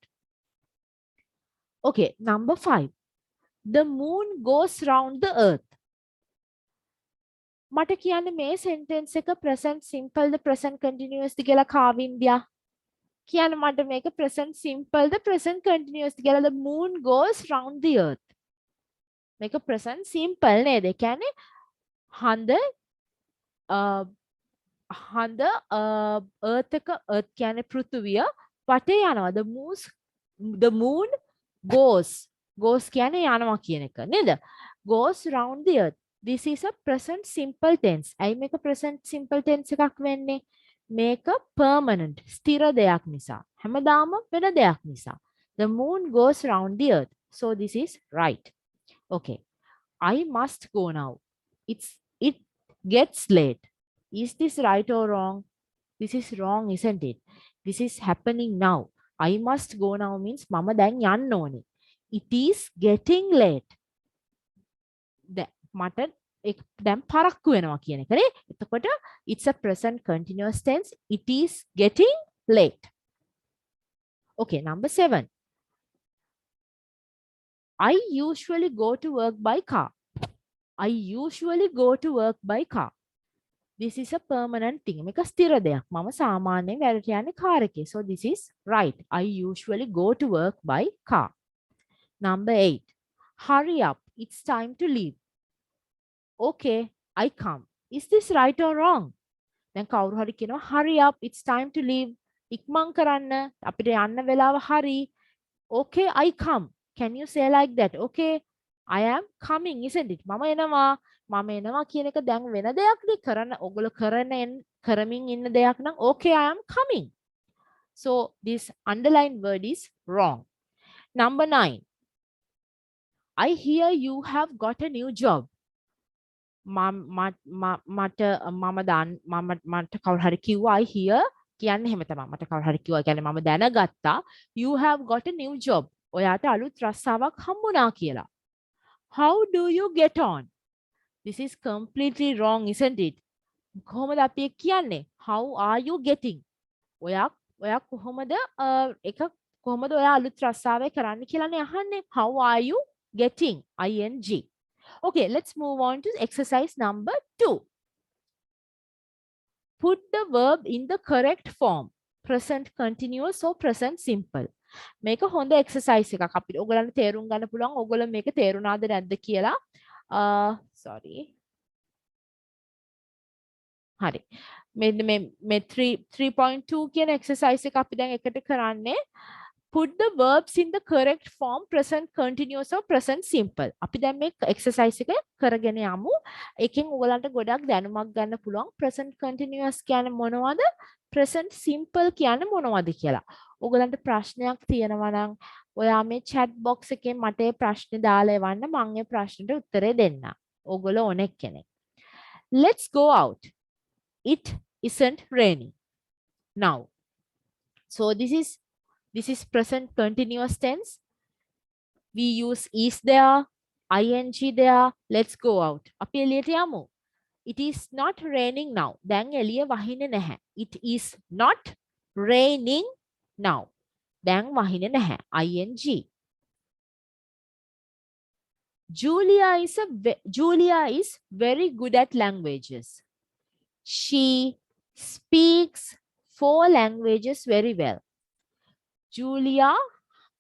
Okay, number 5. The moon goes round the earth. මට කියන්නේ මේ sentence එක present simple ද present continuous ද කියලා කාවින්දියා කියන්න මට මේක present simple ද present continuous ද කියලා. The moon goes round the earth. මේක present simple නේද? ඒ කියන්නේ හඳ earth එක earth කියන්නේ පෘථුවිය වටේ යනවා. The moon goes කියන්නේ යනවා කියන එක නේද? Goes round the earth. This is a present simple tense. ඇයි මේක present simple tense එකක් වෙන්නේ? මේක permanent ස්ථිර දෙයක් නිසා. හැමදාම වෙන දෙයක් නිසා. The moon goes round the earth. So this is right. Okay. I must go now. It gets late. Is this right or wrong? This is wrong, isn't it? This is happening now. I must go now means mama දැන් යන්න ඕනේ. It is getting late. මට දැන් පරක්කු වෙනවා කියන එක නේ. එතකොට it's a present continuous tense. It is getting late. Okay, number 7. I usually go to work by car. I usually go to work by car. This is a permanent thing. මේක ස්ථිර දෙයක්. මම සාමාන්‍යයෙන් වැඩට යන්නේ කාර් එකේ. So this is right. I usually go to work by car. Number 8. Hurry up. It's time to leave. Okay, I come. Is this right or wrong? දැන් කවුරු හරි කියනවා hurry up. It's time to leave. ඉක්මන් කරන්න. අපිට යන්න වෙලාව හරි. Okay, I come. Can you say like that? Okay, I am coming, isn't it? මම එනවා කියන එක දැන් වෙන දෙයක් නේ කරන්න ඔයගොල්ලෝ කරමින් ඉන්න දෙයක් නම් okay, I am coming. So this underlined word is wrong. Number 9. I hear you have got a new job. මට කවුරු හරි කිව්වා I hear කියන්නේ එහෙම තමයි. මට කවුරු හරි කිව්වා කියන්නේ මම දැනගත්තා you have got a new job. ඔයාට අලුත් රස්සාවක් හම්බුණා කියලා. How do you get on? This is completely wrong, isn't it? කොහොමද අපි කියන්නේ? How are you getting? ඔයා කොහොමද ඔයා අලුත් රස්සාවේ කරන්න කියලානේ අහන්නේ. How are you getting? ing. Okay, let's move on to exercise number 2. Put the verb in the correct form. Present continuous or present simple. මේක හොඳ exercise එකක්. අපිට ඔයගලන්ට තේරුම් ගන්න පුළුවන් ඔයගොල්ලෝ මේක තේරුණාද නැද්ද කියලා. sorry. හරි. මේ 3.2 කියන exercise එක අපි දැන් එකට කරන්නේ. Put the verbs in the correct form, present continuous or present simple. අපි දැන් මේ exercise එක කරගෙන යමු. එකෙන් ඔයගලන්ට ගොඩක් දැනුමක් ගන්න පුළුවන්. Present continuous කියන්නේ මොනවද? Present simple කියන්නේ මොනවද කියලා. ඔයගලන්ට ප්‍රශ්නයක් තියෙනවා නම් ඔයා මේ chat box එකේ මට ඒ ප්‍රශ්නේ දාලා එවන්න මම ඒ ප්‍රශ්නෙට උත්තරේ දෙන්න. ඔයගොල්ලෝ ඕනෙක් කෙනෙක්. Let's go out. It isn't raining now. So this is present continuous tense. We use is there, ing there. Let's go out. අපි එළියට යමු. It is not raining now. දැන් එළිය වහින්නේ නැහැ. It is not raining now. දැන් වහින්නේ නැහැ. ing. Julia is very good at languages. She speaks 4 languages very well. Julia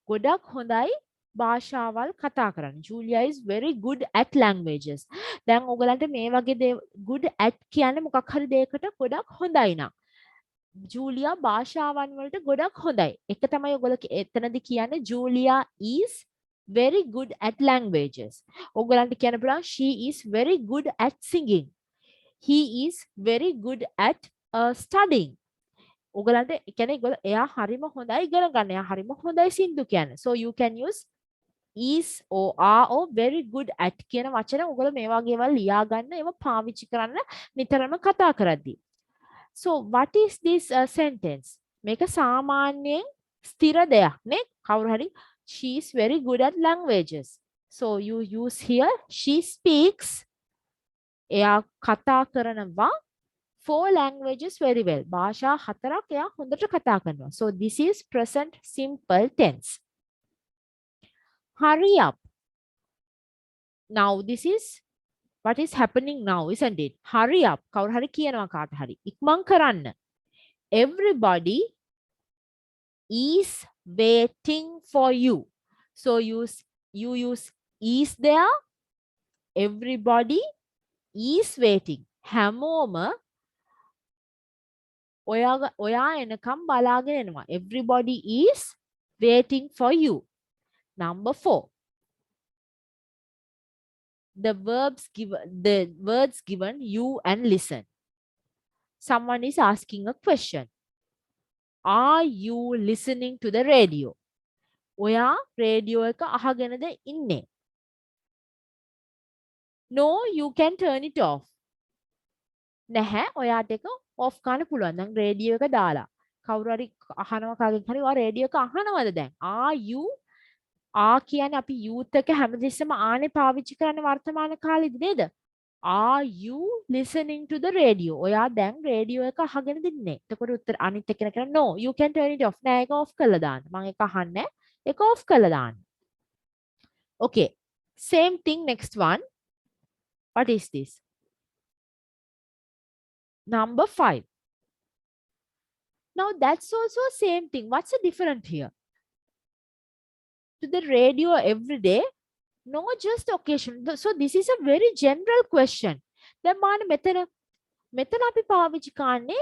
ගොඩක් හොඳයි භාෂාවල් කතා කරන්න. Julia is very good at languages. දැන් ඔයගලන්ට මේ වගේ good at කියන්නේ මොකක් හරි දෙයකට ගොඩක් හොඳයි නා. Julia භාෂාවන් වලට ගොඩක් හොඳයි. එක තමයි ඔයගොල්ලෝ එතනදී කියන්නේ Julia is very good at languages. ඔයගලන්ට කියන්න පුළුවන් she is very good at singing. He is very good at studying. ඔයගලන්ට කියන්නේ එයා හරිම හොඳයි ඉගෙන ගන්න. එයා හරිම හොඳයි සින්දු කියන්නේ. So you can use is or are or very good at කියන වචන ඔයගොල්ලෝ මේ වගේ ඒවා ලියා ගන්න ඒවා පාවිච්චි කරන්න නිතරම කතා කරද්දී. So what is this sentence? මේක සාමාන්‍යයෙන් ස්ථිර දෙයක් නේ. කවුරු හරි she is very good at languages. So you use here she speaks. එයා කතා කරනවා 4 languages very well. භාෂා 4ක් එයා හොඳට කතා කරනවා. So this is present simple tense. Hurry up. Now this is what is happening now, isn't it? Hurry up. කවුරු හරි කියනවා කාට හරි. ඉක්මන් කරන්න. Everybody is waiting for you. So you use is there. Everybody is waiting. හැමෝම ඔයා එනකම් බලාගෙන එනවා. Everybody is waiting for you. Number 4. The words given you and listen. Someone is asking a question. Are you listening to the radio? ඔයා radio එක අහගෙනද ඉන්නේ? No, you can turn it off. නැහැ, ඔයාට එක off කරන්න පුළුවන්. දැන් radio එක දාලා. කවුරු හරි අහනවා කාගෙන් හරි ඔයා රේඩියෝ එක අහනවද දැන්? කියන්නේ අපි youth එක හැමතිස්සෙම ආනේ පාවිච්චි කරන වර්තමාන කාලෙදි නේද? Are you listening to the radio? ඔයා දැන් රේඩියෝ එක අහගෙනද ඉන්නේ? එතකොට උත්තර අනිත් එක කියන no, you can turn it off. නෑ, ඒක off කරලා දාන්න. මම ඒක අහන්නේ. ඒක off කරලා දාන්න. Okay. Same thing, next one. What is this? Number 5. Now that's also same thing. What's the difference here? To the radio every day? No, just occasion. So this is a very general question. දැන් මාන මෙතන අපි පාවිච්චි කරන්නේ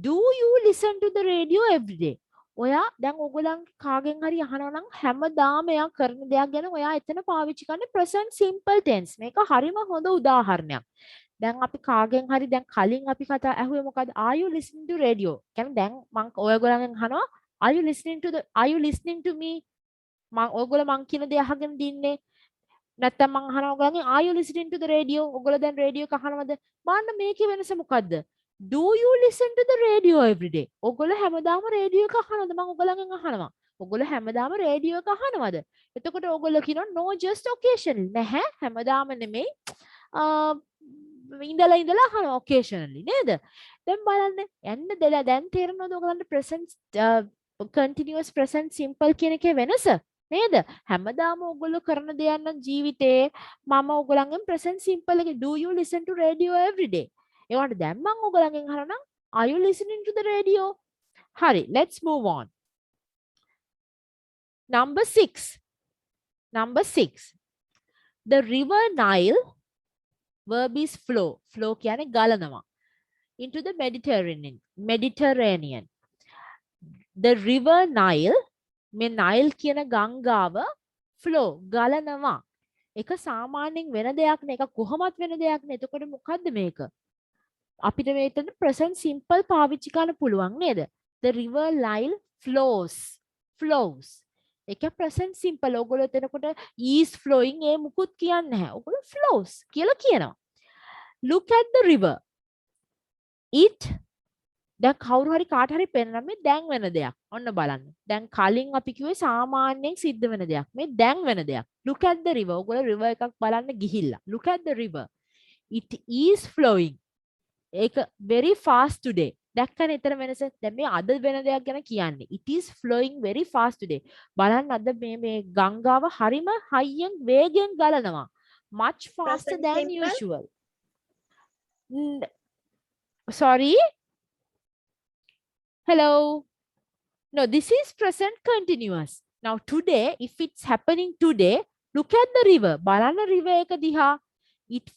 do you listen to the radio every day? ඔයා දැන් ඔයගොල්ලන් කාගෙන් හරි අහනවා නම් හැමදාම එයා කරන දෙයක් ගැන ඔයා එතන පාවිච්චි කරන්නේ present simple tense. මේක හරිම හොඳ උදාහරණයක්. දැන් අපි කාගෙන් හරි දැන් කලින් අපි කතා ඇහුවේ මොකද? Are you listening to radio? කියන්නේ දැන් මම ඔයගොල්ලන්ගෙන් අහනවා are you listening to me? ඔයගොල්ලෝ මං කියන දේ අහගෙන දින්නේ. නැත්තම් මං අහනවා ඔයගොල්ලන්ගෙන් are you listening to the radio? ඔයගොල්ලෝ දැන් රේඩියෝ එක අහනවද? බලන්න මේකේ වෙනස මොකද්ද? Do you listen to the radio every day? ඔයගොල්ලෝ හැමදාම රේඩියෝ එක අහනවද? මං ඔයගොල්ලන්ගෙන් අහනවා. ඔයගොල්ලෝ හැමදාම රේඩියෝ එක අහනවද? එතකොට ඔයගොල්ලෝ කියනවා no, just occasionally. නැහැ, හැමදාම නෙමෙයි. ඉඳලා අහනවා occasionally නේද? දැන් බලන්න යන්න දෙලා දැන් තේරෙනවද ඔයගලන්ට present continuous present simple කියන එකේ වෙනස නේද? හැමදාම ඔයගොල්ලෝ කරන දෙයක් නම් ජීවිතේ මම ඔයගලන්ගෙන් present simple එක do you listen to radio every day? ඒවට දැන් මම ඔයගලන්ගෙන් අහනවා නම් are you listening to the radio? හරි, let's move on. Number 6. The river Nile, verb is flow. Flow කියන්නේ ගලනවා. Into the Mediterranean. The river Nile, මේ Nile කියන ගංගාව flow ගලනවා. ඒක සාමාන්‍යයෙන් වෙන දෙයක් නේ. ඒක කොහොමත් වෙන දෙයක් නේ. එතකොට මොකද්ද මේක? අපිට මේකට present simple පාවිච්චි කරන්න පුළුවන් නේද? The river Nile flows. ඒක present simple. ඔයගොල්ලෝ එතනකොට is flowing ඒ මුකුත් කියන්නේ නැහැ. ඔයගොල්ලෝ flows කියලා කියනවා. Look at the river. It දැන් කවුරු හරි කාට හරි පෙන්නන මේ දැන් වෙන දෙයක්. ඔන්න බලන්න. දැන් කලින් අපි කිව්වේ සාමාන්‍යයෙන් සිද්ධ වෙන දෙයක්. මේ දැන් වෙන දෙයක්. Look at the river. ඔයගොල්ලෝ river එකක් බලන්න ගිහිල්ලා. Look at the river. It is flowing. ඒක very fast today. දැක්කනේ එතන වෙනස. දැන් මේ අද වෙන දෙයක් ගැන කියන්නේ. It is flowing very fast today. බලන්න අද මේ ගංගාව හරිම හයියෙන් වේගෙන් ගලනවා. Much faster Present than simple? usual. Sorry? Hello? No, this is present continuous. Now today, if it's happening today, look at the river. බලන්න river එක දිහා. It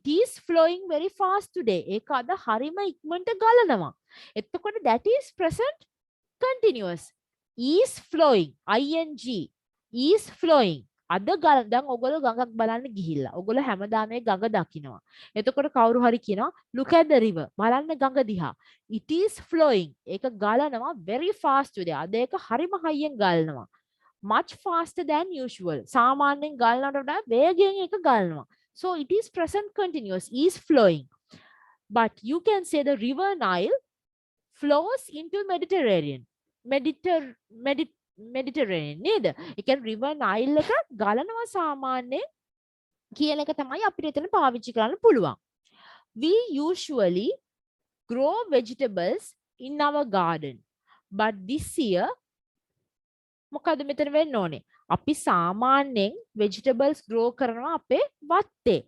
is flowing very fast today. ඒක අද හරිම ඉක්මනට ගලනවා. එතකොට that is present continuous. Is flowing. ing. Is flowing. අද දැන් ඔයගොල්ලෝ ගඟක් බලන්න ගිහිල්ලා. ඔයගොල්ලෝ හැමදාම මේ ගඟ දකින්නවා. එතකොට කවුරු හරි කියනවා look at the river. බලන්න ගඟ දිහා. It is flowing. ඒක ගලනවා very fast today. අද ඒක හරිම හයියෙන් ගලනවා. Much faster than usual. සාමාන්‍යයෙන් ගලනට වඩා වේගයෙන් ඒක ගලනවා. So it is present continuous. Is flowing. But you can say the river Nile flows into Mediterranean. Mediterranean නේද? ඒ කියන්නේ river Nile එක ගලනවා සාමාන්‍යයෙන් කියන එක තමයි අපිට එතන පාවිච්චි කරන්න පුළුවන්. We usually grow vegetables in our garden. But this year මොකද මෙතන වෙන්න ඕනේ? අපි සාමාන්‍යයෙන් vegetables grow කරනවා අපේ වත්තේ.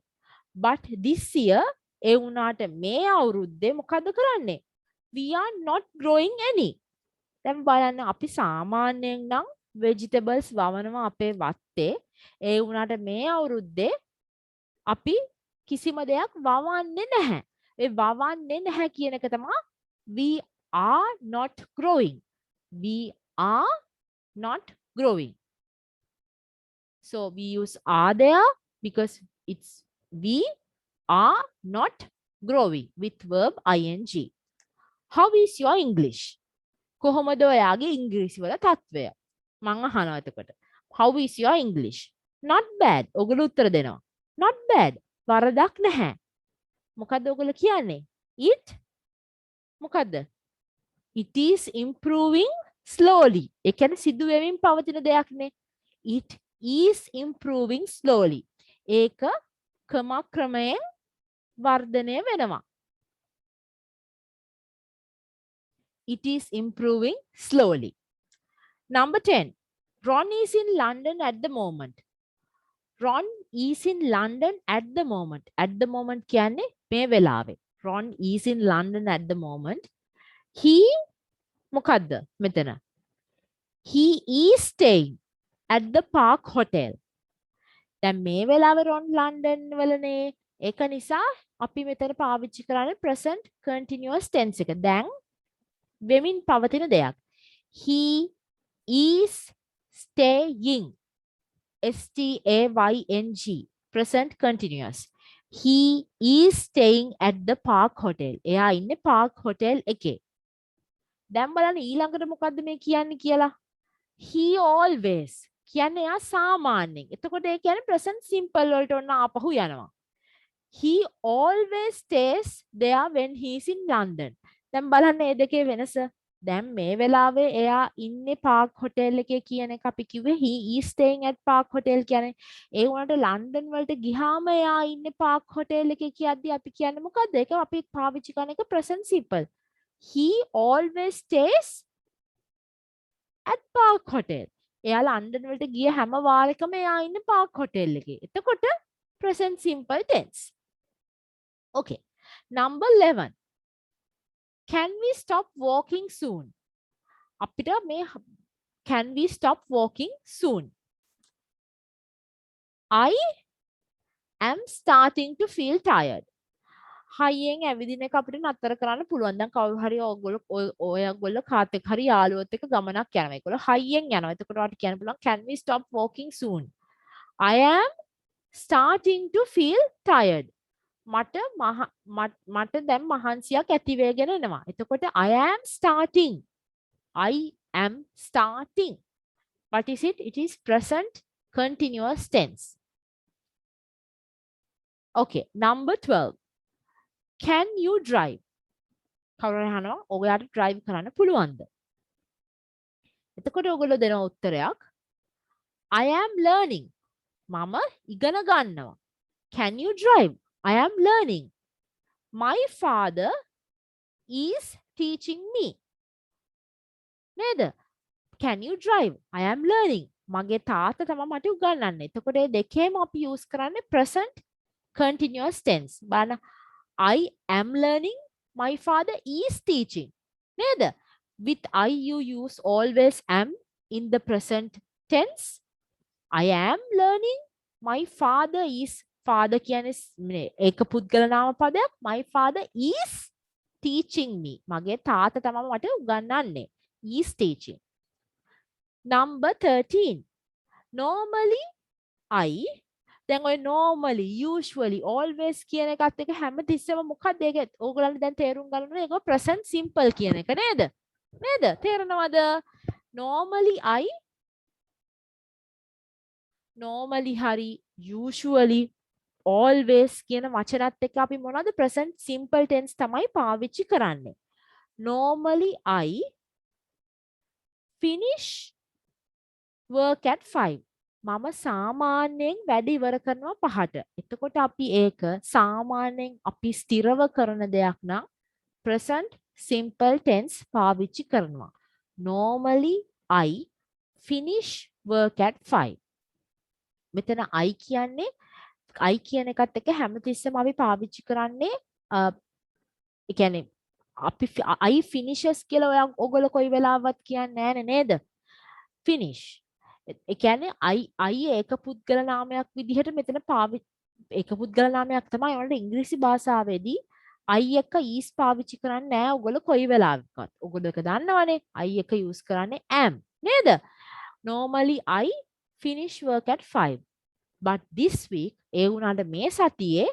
But this year ඒ වුණාට මේ අවුරුද්දේ මොකද කරන්නේ? We are not growing any. දැන් බලන්න අපි සාමාන්‍යයෙන් නම් vegetables වවනවා අපේ වත්තේ. ඒ වුණාට මේ අවුරුද්දේ අපි කිසිම දෙයක් වවන්නේ නැහැ. ඒ වවන්නේ නැහැ කියන එක තමයි we are not growing. We are not growing. So we use are there because it's we are not growing with verb ing. How is your English? කොහොමද ඔයාගේ ඉංග්‍රීසි වල තත්වය? මං අහනවා එතකොට. How is your English? Not bad. ඔගොල්ලෝ උත්තර දෙනවා. Not bad. වරදක් නැහැ. මොකද්ද ඔගොල්ලෝ කියන්නේ? It මොකද්ද? It is improving slowly. ඒ කියන්නේ සිදු වෙමින් පවතින දෙයක්නේ. It is improving slowly. ඒක ක්‍රමක්‍රමයෙන් වර්ධනය වෙනවා. It is improving slowly. Number 10. Ron is in London at the moment. Ron is in London at the moment. At the moment කියන්නේ මේ වෙලාවේ. Ron is in London at the moment. He මොකද්ද මෙතන? He is staying at the Park Hotel. දැන් මේ වෙලාවේ Ron London වලනේ. ඒක නිසා අපි මෙතන පාවිච්චි කරන්නේ present continuous tense එක. දැන් වෙමින් පවතින දෙයක්. He is staying. S-T-A-Y-N-G. Present continuous. He is staying at the Park Hotel. එයා ඉන්නේ Park Hotel එකේ. දැන් බලන්න ඊළඟට මොකද්ද මේ කියන්නේ කියලා. He always කියන්නේ එයා සාමාන්‍යයෙන්. එතකොට ඒ කියන්නේ present simple වලට ඔන්න ආපහු යනවා. He always stays there when he is in London. දැන් බලන්න මේ දෙකේ වෙනස. දැන් මේ වෙලාවේ එයා ඉන්නේ Park Hotel එකේ කියන එක අපි කිව්වේ he is staying at Park Hotel කියන්නේ. ඒ වුණාට ලන්ඩන් වලට ගියාම එයා ඉන්නේ Park Hotel එකේ කියද්දි අපි කියන්නේ මොකද්ද? ඒක අපි පාවිච්චි කරන එක present simple. He always stays at Park Hotel. එයා ලන්ඩන් වලට ගිය හැම වාරෙකම එයා ඉන්නේ Park Hotel එකේ. එතකොට present simple tense. Okay. Number 11. Can we stop walking soon? අපිට මේ can we stop walking soon? I am starting to feel tired. හයියෙන් ඇවිදින එක අපිට නතර කරන්න පුළුවන්. දැන් කවුරු හරි ඔයගොල්ලෝ කාත් එක්ක හරි යාළුවොත් එක්ක ගමනක් යනවා. ඒගොල්ලෝ හයියෙන් යනවා. එතකොට ඔයාලට කියන්න පුළුවන් can we stop walking soon? I am starting to feel tired. මට දැන් මහන්සියක් ඇති වෙගෙන එනවා. එතකොට I am starting. I am starting. What is it? It is present continuous tense. Okay, number 12. Can you drive? කවුරු හරි අහනවා ඔයාලට drive කරන්න පුළුවන්ද? එතකොට ඔයගොල්ලෝ දෙන උත්තරයක් I am learning. මම ඉගෙන ගන්නවා. Can you drive? I am learning. My father is teaching me. නේද? Can you drive? I am learning. මගේ තාත්තා තමයි මට උගන්වන්නේ. එතකොට මේ දෙකේම අපි use කරන්නේ present continuous tense. බලන්න I am learning. My father is teaching. නේද? With I you use always am in the present tense. I am learning. My father is father කියන්නේ ඒක පුද්ගල නාම පදයක්. My father is teaching me. මගේ තාත්තා තමයි මට උගන්වන්නේ. Is teaching. Number 13. Normally I දැන් ඔය normally usually always කියන එකත් එක හැමතිස්සෙම මොකක්ද ඒක ඕගොල්ලන්ට දැන් තේරුම් ගන්න ඕනේ ඒක present simple කියන එක නේද? නේද? තේරෙනවද? normally hari usually always කියන වචනත් එක්ක අපි මොනවද present simple tense තමයි පාවිච්චි කරන්නේ. Normally I finish work at 5. මම සාමාන්‍යයෙන් වැඩ ඉවර කරනවා 5ට. එතකොට අපි ඒක සාමාන්‍යයෙන් අපි ස්ථිරව කරන දෙයක් නම් present simple tense පාවිච්චි කරනවා. Normally I finish work at 5. මෙතන I කියන්නේ I කියන එකත් එක්ක හැමතිස්සෙම අපි පාවිච්චි කරන්නේ ඒ කියන්නේ අපි I finishes කියලා ඔයගොල්ලෝ කොයි වෙලාවවත් කියන්නේ නැහැ නේද? Finish. ඒ කියන්නේ I ඒක පුද්ගල නාමයක් විදිහට මෙතන ඒක පුද්ගල නාමයක් තමයි වලට ඉංග්‍රීසි භාෂාවේදී I එක is පාවිච්චි කරන්නේ නැහැ ඔයගොල්ලෝ කොයි වෙලාවකවත්. ඔයගොල්ලෝ ඒක දන්නවනේ. I එක use කරන්නේ am නේද? Normally I finish work at 5. But this week ඒ වුණාට මේ සතියේ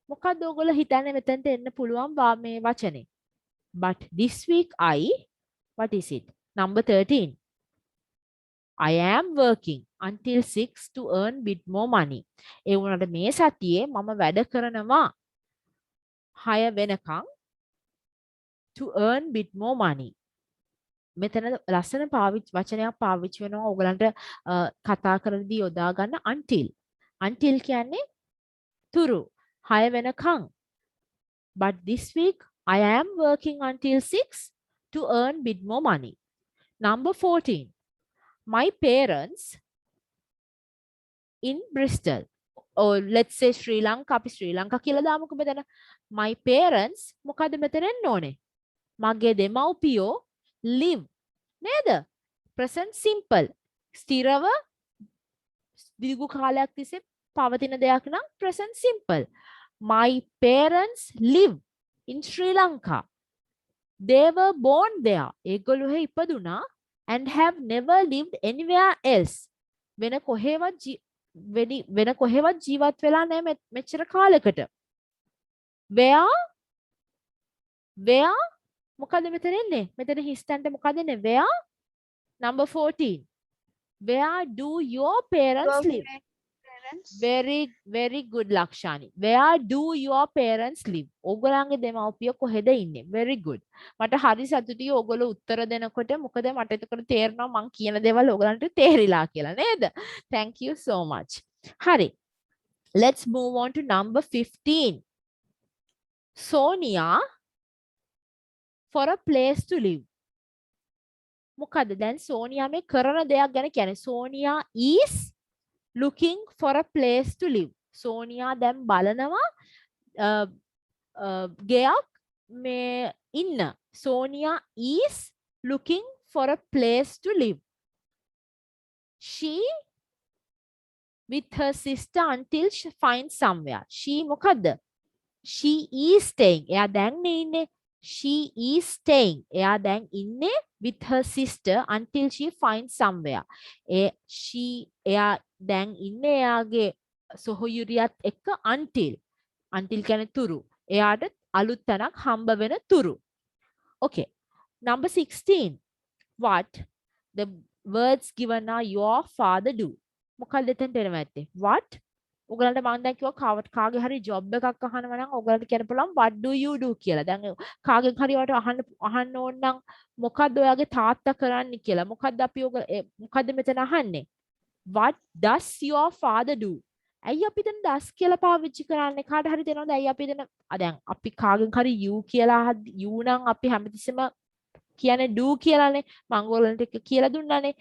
මොකද්ද ඔයගොල්ලෝ හිතන්නේ මෙතනට එන්න පුළුවන් මේ වචනේ? But this week I what is it? Number 13. I am working until 6 to earn bit more money. ඒ වුණාට මේ සතියේ මම වැඩ කරනවා 6 වෙනකන් to earn bit more money. මෙතන ලස්සන වචනයක් පාවිච්චි වෙනවා ඕගලන්ට කතා කරද්දී යොදා ගන්න until. Until කියන්නේ තුරු 6 වෙනකන්. But this week I am working until 6 to earn bit more money. Number 14. My parents in Bristol, or let's say Sri Lanka, අපි ශ්‍රී ලංකා කියලා දාමුකෝ මෙතන. My parents මොකද මෙතන එන්න ඕනේ? මගේ දෙමව්පියෝ live නේද? present simple. ස්ථිරව දීර්ඝ කාලයක් තිස්සේ පවතින දෙයක් නම් present simple. My parents live in Sri Lanka. They were born there. ඒගොල්ලෝ ඉපදුනා and have never lived anywhere else. වෙන කොහෙවත් ජීවත් වෙලා නැහැ මෙච්චර කාලයකට. Where මොකද මෙතන එන්නේ? මෙතන හිස්තැන්ට මොකද එන්නේ? Where? Number 14. Where do your parents live? Very good, Lakshani. Where do your parents live? ඔයගොල්ලන්ගේ දෙමව්පියෝ කොහෙද ඉන්නේ? Very good. මට හරි සතුටුයි ඔයගොල්ලෝ උත්තර දෙනකොට. මොකද මට එතකොට තේරෙනවා මං කියන දේවල් ඔයගොල්ලන්ට තේරිලා කියලා නේද? Thank you so much. හරි. Let's move on to number 15. Sonia for a place to live. මොකද දැන් සෝනියා මේ කරන දෙයක් ගැන කියන්නේ. Sonia is looking for a place to live. Sonia දැන් බලනවා ගෙයක් මේ ඉන්න. Sonia is looking for a place to live. She with her sister until she finds somewhere. She මොකද්ද? She is staying. එයා දැන් ඉන්නේ. She is staying. එයා දැන් ඉන්නේ with her sister until she finds somewhere. එයා දැන් ඉන්නේ එයාගේ සොහොයුරියත් එක්ක until. Until කියන්නේ තුරු. එයාට අලුත් තැනක් හම්බ වෙන තුරු. Okay. Number 16. What the words given are your father do? මොකක්ද එතනට එනවා ඇත්තේ? What? ඔයගලන්ට මම දැන් කිව්වා කාගේ හරි ජොබ් එකක් අහනවා නම් ඔයගලන්ට කියන්න පුළුවන් what do you do කියලා. දැන් කාගෙන් හරි ඔයාලට අහන්න ඕන නම් මොකද්ද ඔයාගේ තාත්තා කරන්නේ කියලා. මොකද්ද මෙතන අහන්නේ? What does your father do? ඇයි අපි දැන් does කියලා පාවිච්චි කරන්නේ? කාට හරි තේරෙනවද ඇයි අපි දැන් දැන් අපි කාගෙන් හරි you කියලා you නම් අපි හැමතිස්සෙම කියන්නේ do කියලානේ. මම ඔයගලන්ට එක කියලා දුන්නානේ.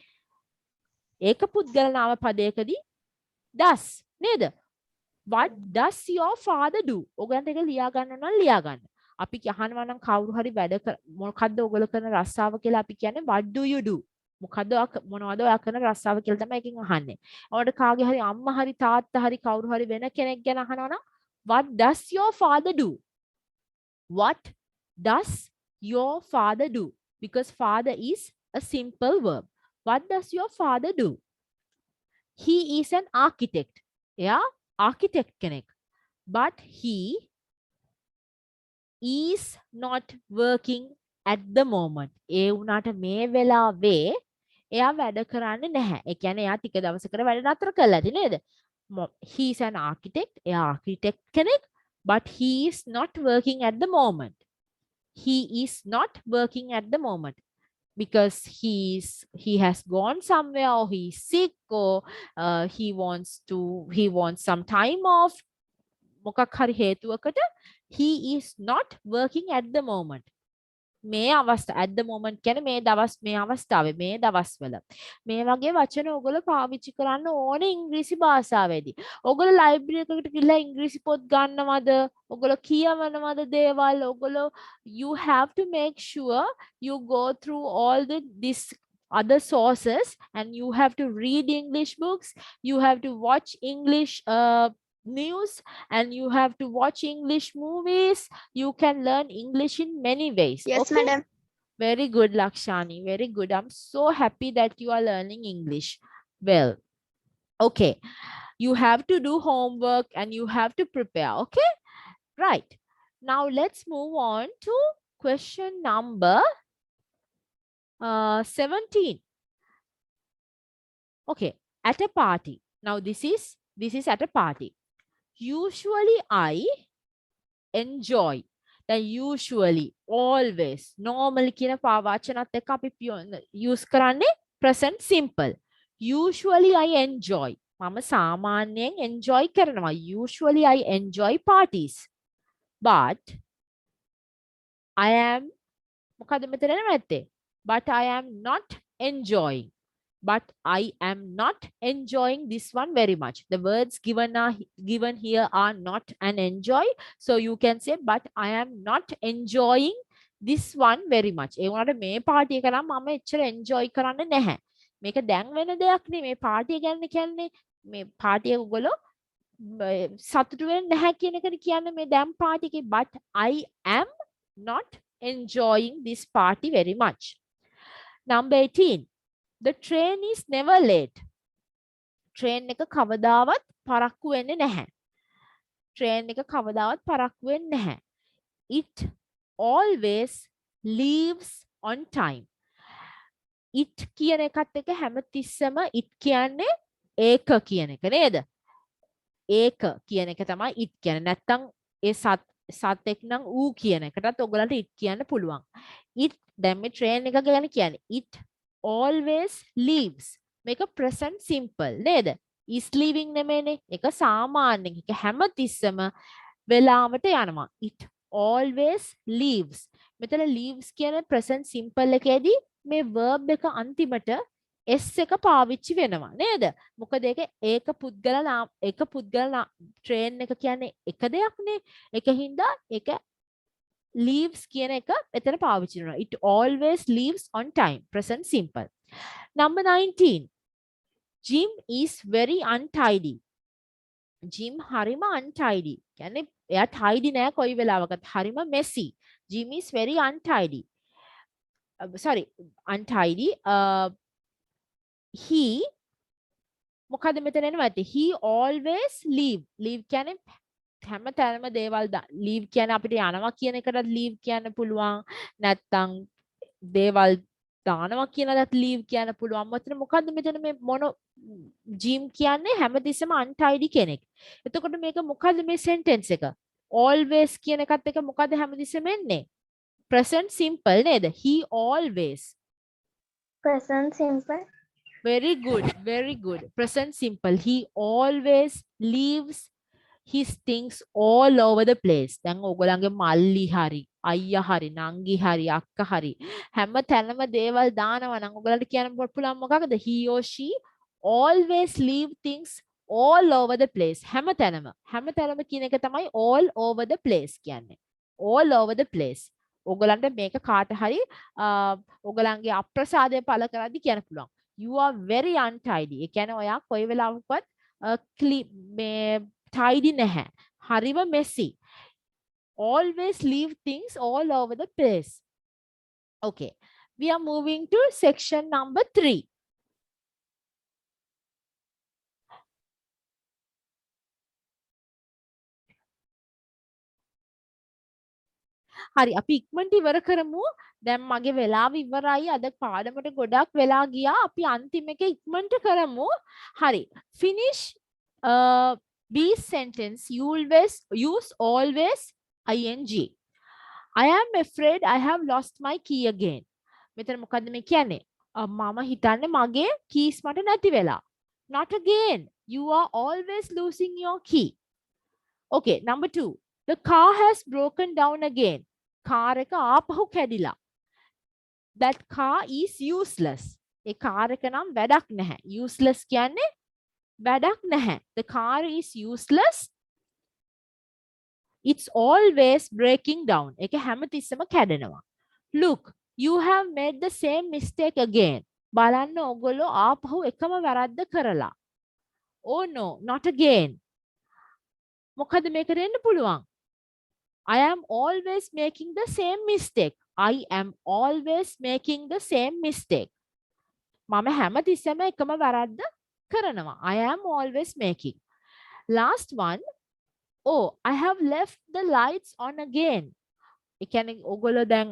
ඒක පුද්ගල නාම පදයකදී does නේද? What does your father do? ඔයගලන්ට ඒක ලියා ගන්න නම් ලියා ගන්න. අපි අහනවා නම් කවුරු හරි වැඩ මොකද්ද ඔයගොල්ලෝ කරන රස්සාව කියලා අපි කියන්නේ what do you do? මොකද්ද මොනවද ඔයා කරන රස්සාව කියලා තමයි එකෙන් අහන්නේ. ඔයාලට කාගේ හරි අම්මා හරි තාත්තා හරි කවුරු හරි වෙන කෙනෙක් ගැන අහනවා නම් what does your father do? What does your father do? Because father is a simple verb. What does your father do? He is an architect. Yeah, architect කෙනෙක්. But he is not working at the moment. ඒ වුණාට මේ වෙලාවේ එයා වැඩ කරන්නේ නැහැ. ඒ කියන්නේ එයා ටික දවසකට වැඩ නතර කරලා ඇති නේද? He is an architect. එයා architect කෙනෙක්. But he is not working at the moment. He is not working at the moment. Because he has gone somewhere, or he's sick, or he wants some time off. මොකක් හරි හේතුවකට he is not working at the moment. මේ අවස්ථාව at the moment කියන්නේ මේ අවස්ථාවේ මේ දවස්වල මේ වගේ වචන ඔයගොල්ලෝ පාවිච්චි කරන්න ඕනේ ඉංග්‍රීසි භාෂාවේදී. ඔයගොල්ලෝ ලයිබ්‍රරි එකකට ගිහලා ඉංග්‍රීසි පොත් ගන්නවද? ඔයගොල්ලෝ කියවනවද දේවල්? ඔයගොල්ලෝ you have to make sure you go through all this other sources and you have to read English books, you have to watch English news, and you have to watch English movies. You can learn English in many ways. Yes, okay? madam. Very good, Lakshani. Very good. I'm so happy that you are learning English. Well, okay. You have to do homework and you have to prepare. Okay? Right. Now let's move on to question number 17. Okay, at a party. Now this is at a party. Usually I enjoy. Then usually, always, normally කියන පාවාචනත් එක්ක අපි use කරන්නේ present simple. Usually I enjoy. මම සාමාන්‍යයෙන් enjoy කරනවා. Usually I enjoy parties. But I am මොකද මෙතන නැත්තේ? But I am not enjoying. But I am not enjoying this one very much. The words given here are not and enjoy. So you can say, but I am not enjoying this one very much. ඒ වුණාට මේ party එක නම් මම එච්චර enjoy කරන්නේ නැහැ. මේක දැන් වෙන දෙයක් නේ. මේ පාටි ගැන කියන්නේ මේ පාටි එක ඔයගොල්ලෝ සතුටු වෙන්නේ නැහැ කියන එකනේ කියන්නේ මේ දැන් පාටි එකේ. But I am not enjoying this party very much. Number 18. The train is never late. Train එක කවදාවත් පරක්කු වෙන්නේ නැහැ. Train එක කවදාවත් පරක්කු වෙන්නේ නැහැ. It always leaves on time. It කියන එකත් එක හැමතිස්සම it කියන්නේ ඒක කියන එක නේද? ඒක කියන එක තමයි it කියන්නේ. නැත්තම් ඒ සතෙක් නම් ඌ කියන එකටත් ඔයගලන්ට it කියන්න පුළුවන්. It දැන් මේ train එක ගැන කියන්නේ it always leaves. මේක present simple නේද? is leaving නෙමෙයිනේ. ඒක සාමාන්‍යයෙන් ඒක හැමතිස්සම වෙලාවට යනවා. It always leaves. මෙතන leaves කියන present simple එකේදී මේ verb එක අන්තිමට s එක පාවිච්චි වෙනවා නේද? මොකද ඒක පුද්ගල train එක කියන්නේ එක දෙයක්නේ. ඒකින්ද ඒක leaves කියන එක එතන පාවිච්චි කරනවා. It always leaves on time. Present simple. Number 19. Jim is very untidy. Jim හරිම untidy. කියන්නේ එයා tidy නෑ කොයි වෙලාවකත්. හරිම messy. Jim is very untidy. Untidy. He මොකද මෙතන එනවා? He always leave කියන්නේ හැම තැනම දේවල් leave කියන්නේ අපිට යනවා කියන එකටත් leave කියන්න පුළුවන්. නැත්තම් දේවල් දානවා කියනකට leave කියන්න පුළුවන්. මෙතන මොකද්ද මෙතන මේ මොන Jim කියන්නේ හැමතිස්සෙම untidy කෙනෙක්. එතකොට මේක මොකද්ද මේ sentence එක? always කියන එකත් එක මොකද්ද හැමතිස්සෙම එන්නේ? present simple neda. He always. Present simple. Very good, very good. Present simple. He always leaves his things all over the place. දැන් ඕගොල්ලන්ගේ මල්ලි හරි අයියා හරි නංගි හරි අක්කා හරි හැම තැනම දේවල් දානවා නම් ඕගොල්ලන්ට කියන්න පුළුවන් මොකක්ද? He or she always leave things all over the place. හැම තැනම කියන එක තමයි all over the place කියන්නේ. All over the place. ඕගොල්ලන්ට මේක කාට හරි ඕගොල්ලන්ගේ අප්‍රසාදය පළ කරද්දි කියන්න පුළුවන්. You are very untidy. ඒ කියන්නේ ඔයා කොයි වෙලාවකවත් tidy නැහැ. හරිම messy. Always leave things all over the place. Okay. We are moving to section number 3. හරි අපි ඉක්මනට ඉවර කරමු. දැන් මගේ වෙලාව ඉවරයි. අද පාඩමට ගොඩක් වෙලා ගියා. අපි අන්තිම එක ඉක්මනට කරමු. හරි. Finish these sentence. You always use always ing. I am afraid I have lost my key again. මෙතන මොකද්ද මේ කියන්නේ? මම හිතන්නේ මගේ keys මට නැති වෙලා. Not again. You are always losing your key. Okay, number 2. The car has broken down again. Car එක ආපහු කැඩිලා. That car is useless. A car එක නම් වැඩක් නැහැ. Useless කියන්නේ වැඩක් නැහැ. The car is useless. It's always breaking down. ඒක හැමතිස්සෙම කැඩෙනවා. Look, you have made the same mistake again. බලන්න ඔයගොල්ලෝ ආපහු එකම වැරද්ද කරලා. Oh no, not again. මොකද මේක වෙන්න පුළුවන්? I am always making the same mistake. I am always making the same mistake. මම හැමතිස්සෙම එකම වැරද්ද කරනවා. I am always making. Last one. Oh, I have left the lights on again. ඒ කියන්නේ ඔයගොල්ලෝ දැන්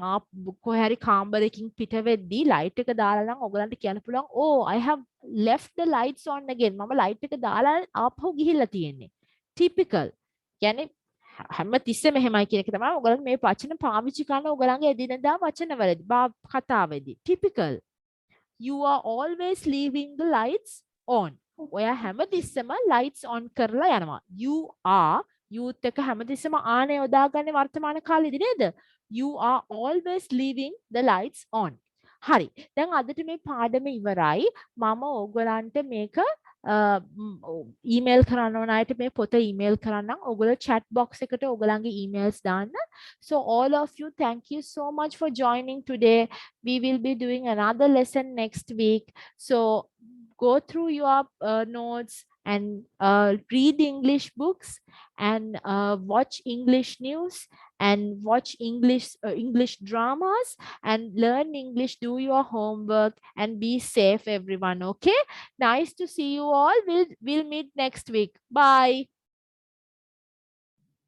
කොහේ හරි කාමරයකින් පිට වෙද්දී ලයිට් එක දාලා නම් ඔයගලන්ට කියන්න පුළුවන් oh I have left the lights on again මම ලයිට් එක දාලා ආපහු ගිහිල්ලා තියෙන්නේ typical කියන්නේ හැම තිස්සෙම එහෙමයි කියන එක තමයි ඔයගලන් මේ වචන පාවිච්චි කරන ඔයගලන්ගේ එදිනෙදා වචනවලදී කතාවේදී typical you are always leaving the lights on ඔයා හැම තිස්සෙම lights on කරලා යනවා you are youth එක හැමතිස්සෙම ආනේ යොදාගන්නේ වර්තමාන කාලෙදී නේද? You are always leaving the lights on. හරි. දැන් අදට මේ පාඩම ඉවරයි. මම ඕගොල්ලන්ට මේක ඊමේල් කරන්න ඕන අයට මේ පොත ඊමේල් කරන්නම්. ඕගොල්ලෝ chat box එකට ඕගොල්ලන්ගේ emails දාන්න. So all of you, thank you so much for joining today. We will be doing another lesson next week. So go through your notes and read English books and watch English news and watch English dramas and learn English, do your homework and be safe everyone. Okay, nice to see you all. We'll meet next week. Bye.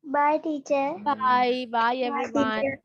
Bye, teacher. Bye Bye, everyone. teacher.